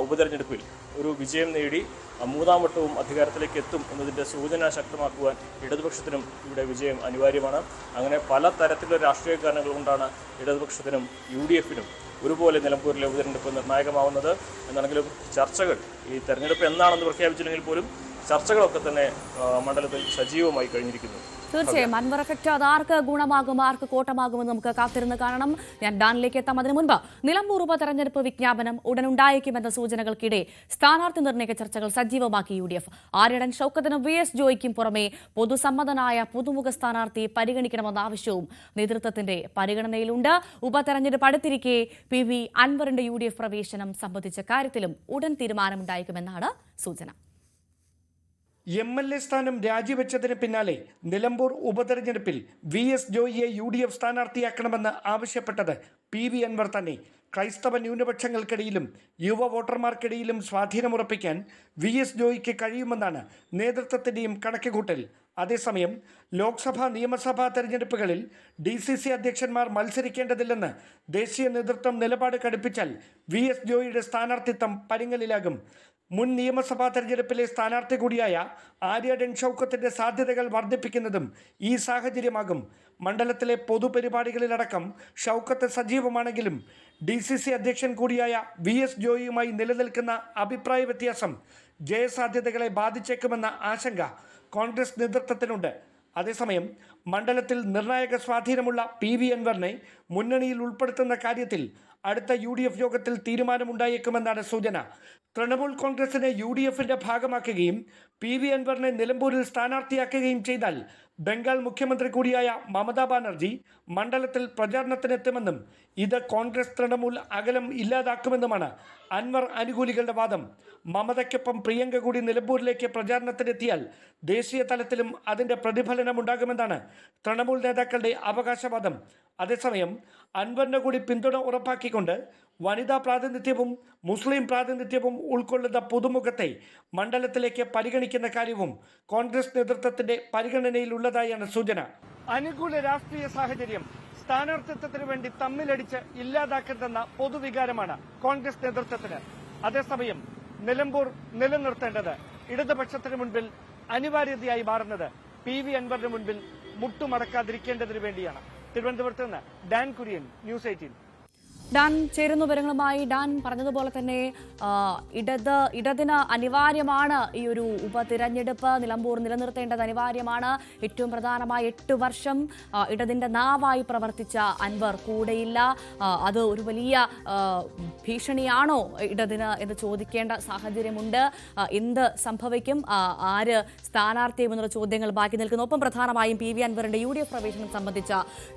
ഉപതെരഞ്ഞെടുപ്പിൽ ഒരു വിജയം നേടി 3ാം വട്ടവും അധികാരത്തിലേക്ക് എത്തും എന്നതിൻ്റെ സൂചന ശക്തമാക്കുവാൻ ഇടതുപക്ഷത്തിനും ഇവിടെ വിജയം അനിവാര്യമാണ്. അങ്ങനെ പല തരത്തിലുള്ള രാഷ്ട്രീയ കാരണങ്ങൾ കൊണ്ടാണ് ഇടതുപക്ഷത്തിനും UDF-നും ഒരുപോലെ നിലമ്പൂരിലെ ഉപതെരഞ്ഞെടുപ്പ് നിർണായകമാവുന്നത്. എന്നാണെങ്കിലും ചർച്ചകൾ ഈ തെരഞ്ഞെടുപ്പ് എന്നാണെന്ന് പ്രഖ്യാപിച്ചില്ലെങ്കിൽ പോലും ചർച്ചകളൊക്കെ തന്നെ മണ്ഡലത്തിൽ സജീവമായി കഴിഞ്ഞിരിക്കുന്നു. തീർച്ചയായും അൻവർ എഫക്റ്റ് അത് ആർക്ക് ഗുണമാകും, ആർക്ക് കോട്ടമാകുമെന്ന് നമുക്ക് കാത്തിരുന്ന് കാണണം. ഞാൻ ഡാനിലേക്ക് എത്താം. അതിനു മുൻപ് നിലമ്പൂർ ഉപതെരഞ്ഞെടുപ്പ് വിജ്ഞാപനം ഉടൻ ഉണ്ടായേക്കുമെന്ന സൂചനകൾക്കിടെ സ്ഥാനാർത്ഥി നിർണയ ചർച്ചകൾ സജീവമാക്കി UDF. ആര്യടൻ ഷൗക്കത്തിനും VS ജോയിക്കും പുറമെ പൊതുസമ്മതനായ പുതുമുഖ സ്ഥാനാർത്ഥി പരിഗണിക്കണമെന്ന ആവശ്യവും നേതൃത്വത്തിന്റെ പരിഗണനയിലുണ്ട്. ഉപതെരഞ്ഞെടുപ്പ് അടുത്തിരിക്കെ PV അൻവറിന്റെ UDF പ്രവേശനം സംബന്ധിച്ച കാര്യത്തിലും ഉടൻ തീരുമാനമുണ്ടായേക്കുമെന്നാണ് സൂചന. MLA സ്ഥാനം രാജിവെച്ചതിന് പിന്നാലെ നിലമ്പൂർ ഉപതെരഞ്ഞെടുപ്പിൽ VS ജോയിയെ UDF സ്ഥാനാർത്ഥിയാക്കണമെന്ന് ആവശ്യപ്പെട്ടത് PV അൻവർ തന്നെ. ക്രൈസ്തവ ന്യൂനപക്ഷങ്ങൾക്കിടയിലും യുവ വോട്ടർമാർക്കിടയിലും സ്വാധീനമുറപ്പിക്കാൻ VS ജോയിക്ക് കഴിയുമെന്നാണ് നേതൃത്വത്തിന്റെയും കണക്കുകൂട്ടൽ. അതേസമയം ലോക്സഭാ നിയമസഭാ തെരഞ്ഞെടുപ്പുകളിൽ DCC അധ്യക്ഷന്മാർ മത്സരിക്കേണ്ടതില്ലെന്ന് ദേശീയ നേതൃത്വം നിലപാട് കടുപ്പിച്ചാൽ VS ജോയിയുടെ സ്ഥാനാർത്ഥിത്വം പരിങ്ങലിലാകും. മുൻ നിയമസഭാ തെരഞ്ഞെടുപ്പിലെ സ്ഥാനാർത്ഥി കൂടിയായ ആര്യടൻ ഷൗക്കത്തിന്റെ സാധ്യതകൾ വർദ്ധിപ്പിക്കുന്നതും ഈ സാഹചര്യമാകും. മണ്ഡലത്തിലെ പൊതുപരിപാടികളിലടക്കം ഷൗക്കത്ത് സജീവമാണെങ്കിലും DCC അധ്യക്ഷൻ കൂടിയായ VS ജോയിയുമായി നിലനിൽക്കുന്ന അഭിപ്രായ വ്യത്യാസം ജയസാധ്യതകളെ ബാധിച്ചേക്കുമെന്ന ആശങ്ക കോൺഗ്രസ് നേതൃത്വത്തിനുണ്ട്. അതേസമയം മണ്ഡലത്തിൽ നിർണായക സ്വാധീനമുള്ള PV അൻവറിനെ മുന്നണിയിൽ ഉൾപ്പെടുത്തുന്ന കാര്യത്തിൽ അടുത്ത UDF യോഗത്തിൽ തീരുമാനമുണ്ടായേക്കുമെന്നാണ് സൂചന. തൃണമൂൽ കോൺഗ്രസിനെ UDF-ന്റെ ഭാഗമാക്കുകയും PV അൻവറിനെ നിലമ്പൂരിൽ സ്ഥാനാർത്ഥിയാക്കുകയും ചെയ്താൽ ബംഗാൾ മുഖ്യമന്ത്രി കൂടിയായ മമതാ ബാനർജി മണ്ഡലത്തിൽ പ്രചാരണത്തിനെത്തുമെന്നും ഇത് കോൺഗ്രസ് തൃണമൂൽ അകലം ഇല്ലാതാക്കുമെന്നുമാണ് അൻവർ അനുകൂലികളുടെ വാദം. മമതയ്ക്കൊപ്പം പ്രിയങ്ക കൂടി നിലമ്പൂരിലേക്ക് പ്രചാരണത്തിനെത്തിയാൽ ദേശീയ തലത്തിലും അതിൻ്റെ പ്രതിഫലനമുണ്ടാകുമെന്നാണ് തൃണമൂൽ നേതാക്കളുടെ അവകാശവാദം. അതേസമയം അൻവറിന് കൂടി പിന്തുണ ഉറപ്പാക്കിക്കൊണ്ട് വനിതാ പ്രാതിനിധ്യവും മുസ്ലിം പ്രാതിനിധ്യവും ഉൾക്കൊള്ളുന്ന പുതുമുഖത്തെ മണ്ഡലത്തിലേക്ക് പരിഗണിക്കുന്ന കാര്യവും കോൺഗ്രസ് നേതൃത്വത്തിന്റെ പരിഗണനയിലുള്ളതായാണ് സൂചന. അനുകൂല രാഷ്ട്രീയ സാഹചര്യം സ്ഥാനാർത്ഥിത്വത്തിന് വേണ്ടി തമ്മിലടിച്ച് ഇല്ലാതാക്കരുതെന്ന പൊതുവികാരമാണ് കോൺഗ്രസ് നേതൃത്വത്തിന്. അതേസമയം നിലമ്പൂർ നിലനിർത്തേണ്ടത് ഇടതുപക്ഷത്തിന് മുൻപിൽ അനിവാര്യതയായി മാറുന്നത് PV അൻവറിന് മുൻപിൽ മുട്ടുമടക്കാതിരിക്കേണ്ടതിനു വേണ്ടിയാണ്. തിരുവനന്തപുരത്ത് നിന്ന് ഡാൻ കുര്യൻ, News 18. ഡാൻ ചേരുന്ന വിവരങ്ങളുമായി. ഡാൻ പറഞ്ഞതുപോലെ തന്നെ ഇടതിന് അനിവാര്യമാണ് ഈ ഒരു ഉപതിരഞ്ഞെടുപ്പ്. നിലമ്പൂർ നിലനിർത്തേണ്ടത് അനിവാര്യമാണ്. ഏറ്റവും പ്രധാനമായ 8 വർഷം ഇടതിന്റെ നാവായി പ്രവർത്തിച്ച അൻവർ കൂടെയില്ല. അത് ഒരു വലിയ ഭീഷണിയാണോ ഇടതിന് എന്ന് ചോദിക്കേണ്ട സാഹചര്യമുണ്ട്. എന്ത് സംഭവിക്കും, ആര് സ്ഥാനാർത്ഥിയുമെന്നുള്ള ചോദ്യങ്ങൾ ബാക്കി നിൽക്കുന്നു. ഒപ്പം പ്രധാനമായും PV അൻവറിന്റെ UDF പ്രവേശനം സംബന്ധിച്ച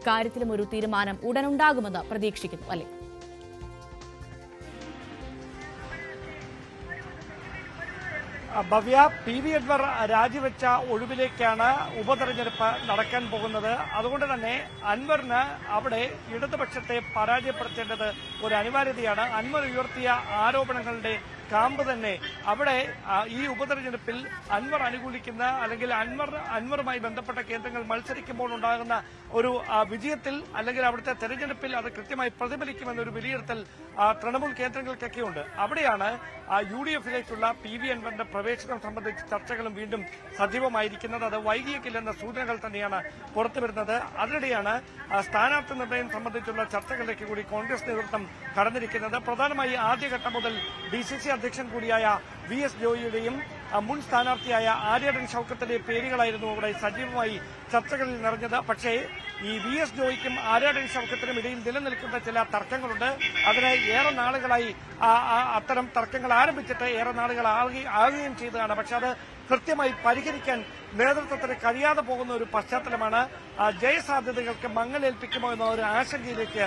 കാര്യത്തിലും ഒരു തീരുമാനം ഉടനുണ്ടാകുമെന്ന് പ്രതീക്ഷിക്കുന്നു അല്ലേ? ഭവ്യ, PV അൻവർ രാജിവെച്ച ഒഴിവിലേക്കാണ് ഉപതെരഞ്ഞെടുപ്പ് നടക്കാൻ പോകുന്നത്. അതുകൊണ്ട് തന്നെ അൻവറിന് അവിടെ ഇടതുപക്ഷത്തെ പരാജയപ്പെടുത്തേണ്ടത് ഒരു അനിവാര്യതയാണ്. അൻവർ ഉയർത്തിയ ആരോപണങ്ങളുടെ കാമ്പ് തന്നെ അവിടെ ഈ ഉപതെരഞ്ഞെടുപ്പിൽ അൻവർ അനുകൂലിക്കുന്ന അല്ലെങ്കിൽ അൻവറുമായി ബന്ധപ്പെട്ട കേന്ദ്രങ്ങൾ മത്സരിക്കുമ്പോൾ ഉണ്ടാകുന്ന ഒരു വിജയത്തിൽ അല്ലെങ്കിൽ അവിടുത്തെ തെരഞ്ഞെടുപ്പിൽ അത് കൃത്യമായി പ്രതിഫലിക്കുമെന്നൊരു വിലയിരുത്തൽ തൃണമൂൽ കേന്ദ്രങ്ങൾക്കൊക്കെ ഉണ്ട്. അവിടെയാണ് UDFിലേക്കുള്ള PV അൻവറിന്റെ പ്രവേശനം സംബന്ധിച്ച ചർച്ചകളും വീണ്ടും സജീവമായിരിക്കുന്നത്. അത് വൈകിയേക്കില്ലെന്ന സൂചനകൾ തന്നെയാണ് പുറത്തുവരുന്നത്. അതിനിടെയാണ് സ്ഥാനാർത്ഥി നിർണയം സംബന്ധിച്ചുള്ള ചർച്ചകളിലേക്ക് കൂടി കോൺഗ്രസ് നേതൃത്വം കടന്നിരിക്കുന്നത്. പ്രധാനമായി ആദ്യഘട്ടം മുതൽ DCC അധ്യക്ഷൻ കൂടിയായ VS ജോയിയുടെയും മുൻ സ്ഥാനാർത്ഥിയായ ആര്യടൻ ഷൌക്കത്തിന്റെ പേരുകളായിരുന്നു അവിടെ സജീവമായി ചർച്ചകളിൽ നിറഞ്ഞത്. പക്ഷേ ഈ VS ജോയിക്കും ആര്യടൻ ഷൌക്കത്തിനും ഇടയിൽ നിലനിൽക്കുന്ന ചില തർക്കങ്ങളുണ്ട്. അതിന് ഏറെ നാളുകളായി അത്തരം തർക്കങ്ങൾ ആരംഭിച്ചിട്ട് ഏറെ നാളുകൾ ആകുകയും ചെയ്തതാണ്. പക്ഷെ അത് കൃത്യമായി പരിഹരിക്കാൻ നേതൃത്വത്തിന് കഴിയാതെ പോകുന്ന ഒരു പശ്ചാത്തലമാണ്. ജയസാധ്യതകൾക്ക് മങ്ങലേൽപ്പിക്കുമോ എന്ന ഒരു ആശങ്കയിലേക്ക്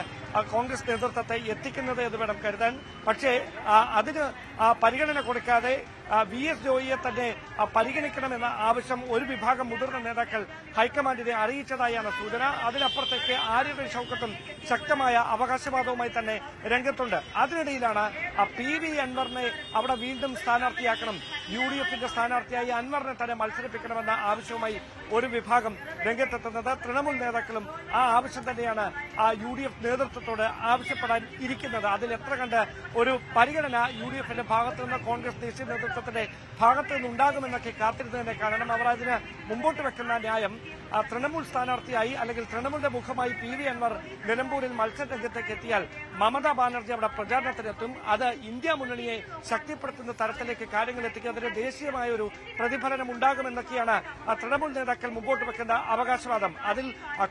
കോൺഗ്രസ് നേതൃത്വത്തെ എത്തിക്കുന്നത് എന്ന് വേണം കരുതാൻ. പക്ഷേ അതിന് പരിഗണന കൊടുക്കാതെ VS ജോയിയെ തന്നെ പരിഗണിക്കണമെന്ന ആവശ്യം ഒരു വിഭാഗം മുതിർന്ന നേതാക്കൾ ഹൈക്കമാൻഡിനെ അറിയിച്ചതായാണ് സൂചന. അതിനപ്പുറത്തേക്ക് ആര്യടൻ ഷൌക്കത്തും ശക്തമായ അവകാശവാദവുമായി തന്നെ രംഗത്തുണ്ട്. അതിനിടയിലാണ് PV അൻവറിനെ അവിടെ വീണ്ടും സ്ഥാനാർത്ഥിയാക്കണം, UDFന്റെ സ്ഥാനാർത്ഥിയായി അൻവറിനെ തന്നെ മത്സരിപ്പിക്കണമെന്ന ആവശ്യവുമായി ഒരു വിഭാഗം രംഗത്തെത്തുന്നത്. തൃണമൂൽ നേതാക്കളും ആ ആവശ്യം തന്നെയാണ് UDF നേതൃത്വത്തോട് ആവശ്യപ്പെടാൻ ഇരിക്കുന്നത്. അതിൽ എത്ര കണ്ട് ഒരു പരിഗണന UDFന്റെ ഭാഗത്തുനിന്ന് കോൺഗ്രസ് ദേശീയ നേതൃത്വത്തിന്റെ ഭാഗത്തു നിന്നുണ്ടാകുമെന്നൊക്കെ കാത്തിരുന്ന് തന്നെ കാണണം. അവർ അതിന് മുമ്പോട്ട് വെക്കുന്ന ന്യായം തൃണമൂൽ സ്ഥാനാർത്ഥിയായി അല്ലെങ്കിൽ തൃണമൂലിന്റെ മുഖമായി PV അൻവർ നിലമ്പൂരിൽ മത്സരരംഗത്തേക്ക് എത്തിയാൽ മമതാ ബാനർജി അവിടെ പ്രചാരണത്തിനെത്തും. അത് ഇന്ത്യ മുന്നണിയെ ശക്തിപ്പെടുത്തുന്ന തരത്തിലേക്ക് കാര്യങ്ങൾ എത്തിക്കുന്നതിന് ദേശീയമായ ഒരു പ്രതിഫലനം ഉണ്ടാകുമെന്നൊക്കെയാണ് തൃണമൂൽ നേതാക്കൾ മുമ്പോട്ട് വെക്കുന്ന അവകാശവാദം. അതിൽ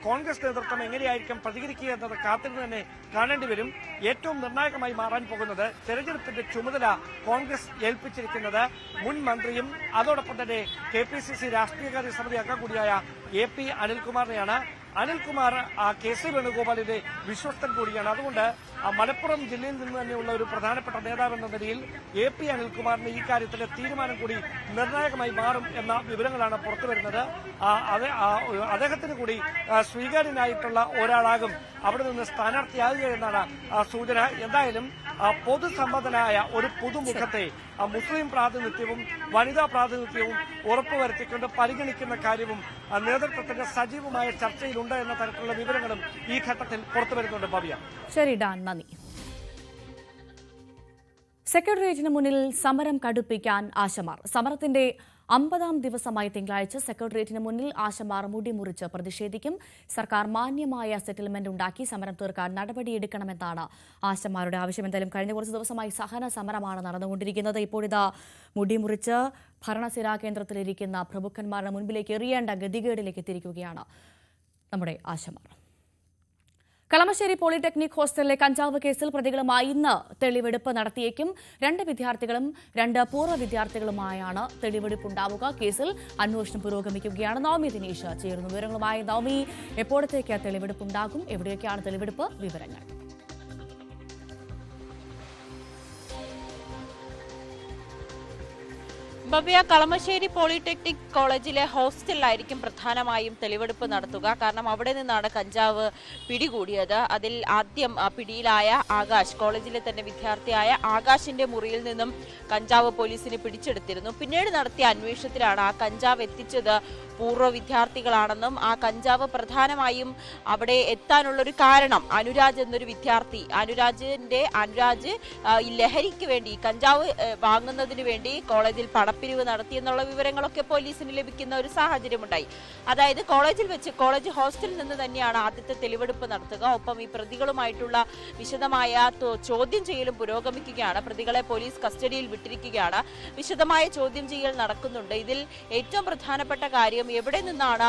കോൺഗ്രസ് നേതൃത്വം എങ്ങനെയായിരിക്കും പ്രതികരിക്കുക എന്നത് കാത്തിരുന്ന് തന്നെ കാണേണ്ടി വരും. ഏറ്റവും നിർണായകമായി മാറാൻ പോകുന്നത് തെരഞ്ഞെടുപ്പിന്റെ ചുമതല കോൺഗ്രസ് ഏൽപ്പിച്ചിരിക്കുന്നത് മുൻ മന്ത്രിയും അതോടൊപ്പം തന്നെ KPCC രാഷ്ട്രീയകാര്യ സമിതി അംഗം കൂടിയായ AP അനിൽകുമാറിനെയാണ്. അനിൽകുമാർ KC വേണുഗോപാലിന്റെ വിശ്വസ്തൻ കൂടിയാണ്. അതുകൊണ്ട് മലപ്പുറം ജില്ലയിൽ നിന്ന് തന്നെയുള്ള ഒരു പ്രധാനപ്പെട്ട നേതാവെന്ന നിലയിൽ AP അനിൽകുമാറിന് ഈ കാര്യത്തിലെ തീരുമാനം കൂടി നിർണായകമായി മാറും എന്ന വിവരങ്ങളാണ് പുറത്തുവരുന്നത്. അദ്ദേഹത്തിന് കൂടി സ്വീകാര്യനായിട്ടുള്ള ഒരാളാകും അവിടെ നിന്ന് സ്ഥാനാർത്ഥിയാകുക എന്നാണ് സൂചന. എന്തായാലും പൊതുസമ്മതനായ ഒരു പുതുമുഖത്തെ മുസ്ലിം പ്രാതിനിധ്യവും വനിതാ പ്രാതിനിധ്യവും ഉറപ്പുവരുത്തിക്കൊണ്ട് പരിഗണിക്കുന്ന കാര്യവും നേതൃത്വത്തിന്റെ സജീവമായ ചർച്ചയിലുണ്ട് എന്ന തരത്തിലുള്ള വിവരങ്ങളും ഈ ഘട്ടത്തിൽ പുറത്തുവരുന്നുണ്ട്. ഭവ്യ, ശരി ഡാൻ, നന്ദി. സെക്രട്ടേറിയറ്റിന് മുന്നിൽ സമരം കടുപ്പിക്കാൻ ആശമാർ. സമരത്തിന്റെ 50ാം ദിവസമായ തിങ്കളാഴ്ച സെക്രട്ടേറിയറ്റിന് മുന്നിൽ ആശമാർ മുടിമുറിച്ച് പ്രതിഷേധിക്കും. സർക്കാർ മാന്യമായ സെറ്റിൽമെന്റ് ഉണ്ടാക്കി സമരം തീർക്കാൻ നടപടിയെടുക്കണമെന്നാണ് ആശമാരുടെ ആവശ്യം. എന്തായാലും കഴിഞ്ഞ കുറച്ച് ദിവസമായി സഹന സമരമാണ് നടന്നുകൊണ്ടിരിക്കുന്നത്. ഇപ്പോഴിതാ മുടിമുറിച്ച് ഭരണസിരാ കേന്ദ്രത്തിലിരിക്കുന്ന പ്രഭുക്കന്മാരുടെ മുൻപിലേക്ക് എറിയേണ്ട ഗതികേടിലേക്ക് എത്തിയിരിക്കുകയാണ് നമ്മുടെ ആശമാർ. കളമശ്ശേരി പോളിടെക്നിക് ഹോസ്റ്റലിലെ കഞ്ചാവ് കേസിൽ പ്രതികളുമായി ഇന്ന് തെളിവെടുപ്പ് നടത്തിയേക്കും. 2 വിദ്യാർത്ഥികളും 2 പൂർവ്വ വിദ്യാർത്ഥികളുമായാണ് തെളിവെടുപ്പുണ്ടാവുക. കേസിൽ അന്വേഷണം പുരോഗമിക്കുകയാണ്. നവമി ദിനേശ് ചേരുന്നു വിവരങ്ങളുമായി. നവമി, എപ്പോഴത്തേക്ക് തെളിവെടുപ്പുണ്ടാകും? എവിടെയൊക്കെയാണ് തെളിവെടുപ്പ്? വിവരങ്ങൾ. ഭവ്യ, കളമശ്ശേരി പോളിടെക്നിക് കോളേജിലെ ഹോസ്റ്റലിലായിരിക്കും പ്രധാനമായും തെളിവെടുപ്പ് നടത്തുക. കാരണം അവിടെ നിന്നാണ് കഞ്ചാവ് പിടികൂടിയത്. അതിൽ ആദ്യം പിടിയിലായ ആകാശ്, കോളേജിലെ തന്നെ വിദ്യാർത്ഥിയായ ആകാശിന്റെ മുറിയിൽ നിന്നും കഞ്ചാവ് പോലീസിന് പിടിച്ചെടുത്തിരുന്നു. പിന്നീട് നടത്തിയ അന്വേഷണത്തിലാണ് ആ കഞ്ചാവ് എത്തിച്ചത് പൂർവ്വ വിദ്യാർത്ഥികളാണെന്നും ആ കഞ്ചാവ് പ്രധാനമായും അവിടെ എത്താനുള്ളൊരു കാരണം അനുരാജ് എന്നൊരു വിദ്യാർത്ഥി, അനുരാജ് ഈ ലഹരിക്ക് വേണ്ടി കഞ്ചാവ് വാങ്ങുന്നതിന് വേണ്ടി കോളേജിൽ പണപ്പിരിവ് നടത്തിയെന്നുള്ള വിവരങ്ങളൊക്കെ പോലീസിന് ലഭിക്കുന്ന ഒരു സാഹചര്യമുണ്ടായി. അതായത് കോളേജ് ഹോസ്റ്റലിൽ നിന്ന് തന്നെയാണ് ആദ്യത്തെ തെളിവെടുപ്പ് നടത്തുക. ഒപ്പം ഈ പ്രതികളുമായിട്ടുള്ള വിശദമായ ചോദ്യം ചെയ്യലും പുരോഗമിക്കുകയാണ്. പ്രതികളെ പോലീസ് കസ്റ്റഡിയിൽ വിട്ടിരിക്കുകയാണ്. വിശദമായ ചോദ്യം ചെയ്യൽ നടക്കുന്നുണ്ട്. ഇതിൽ ഏറ്റവും പ്രധാനപ്പെട്ട കാര്യം എവിടെ നിന്നാണ്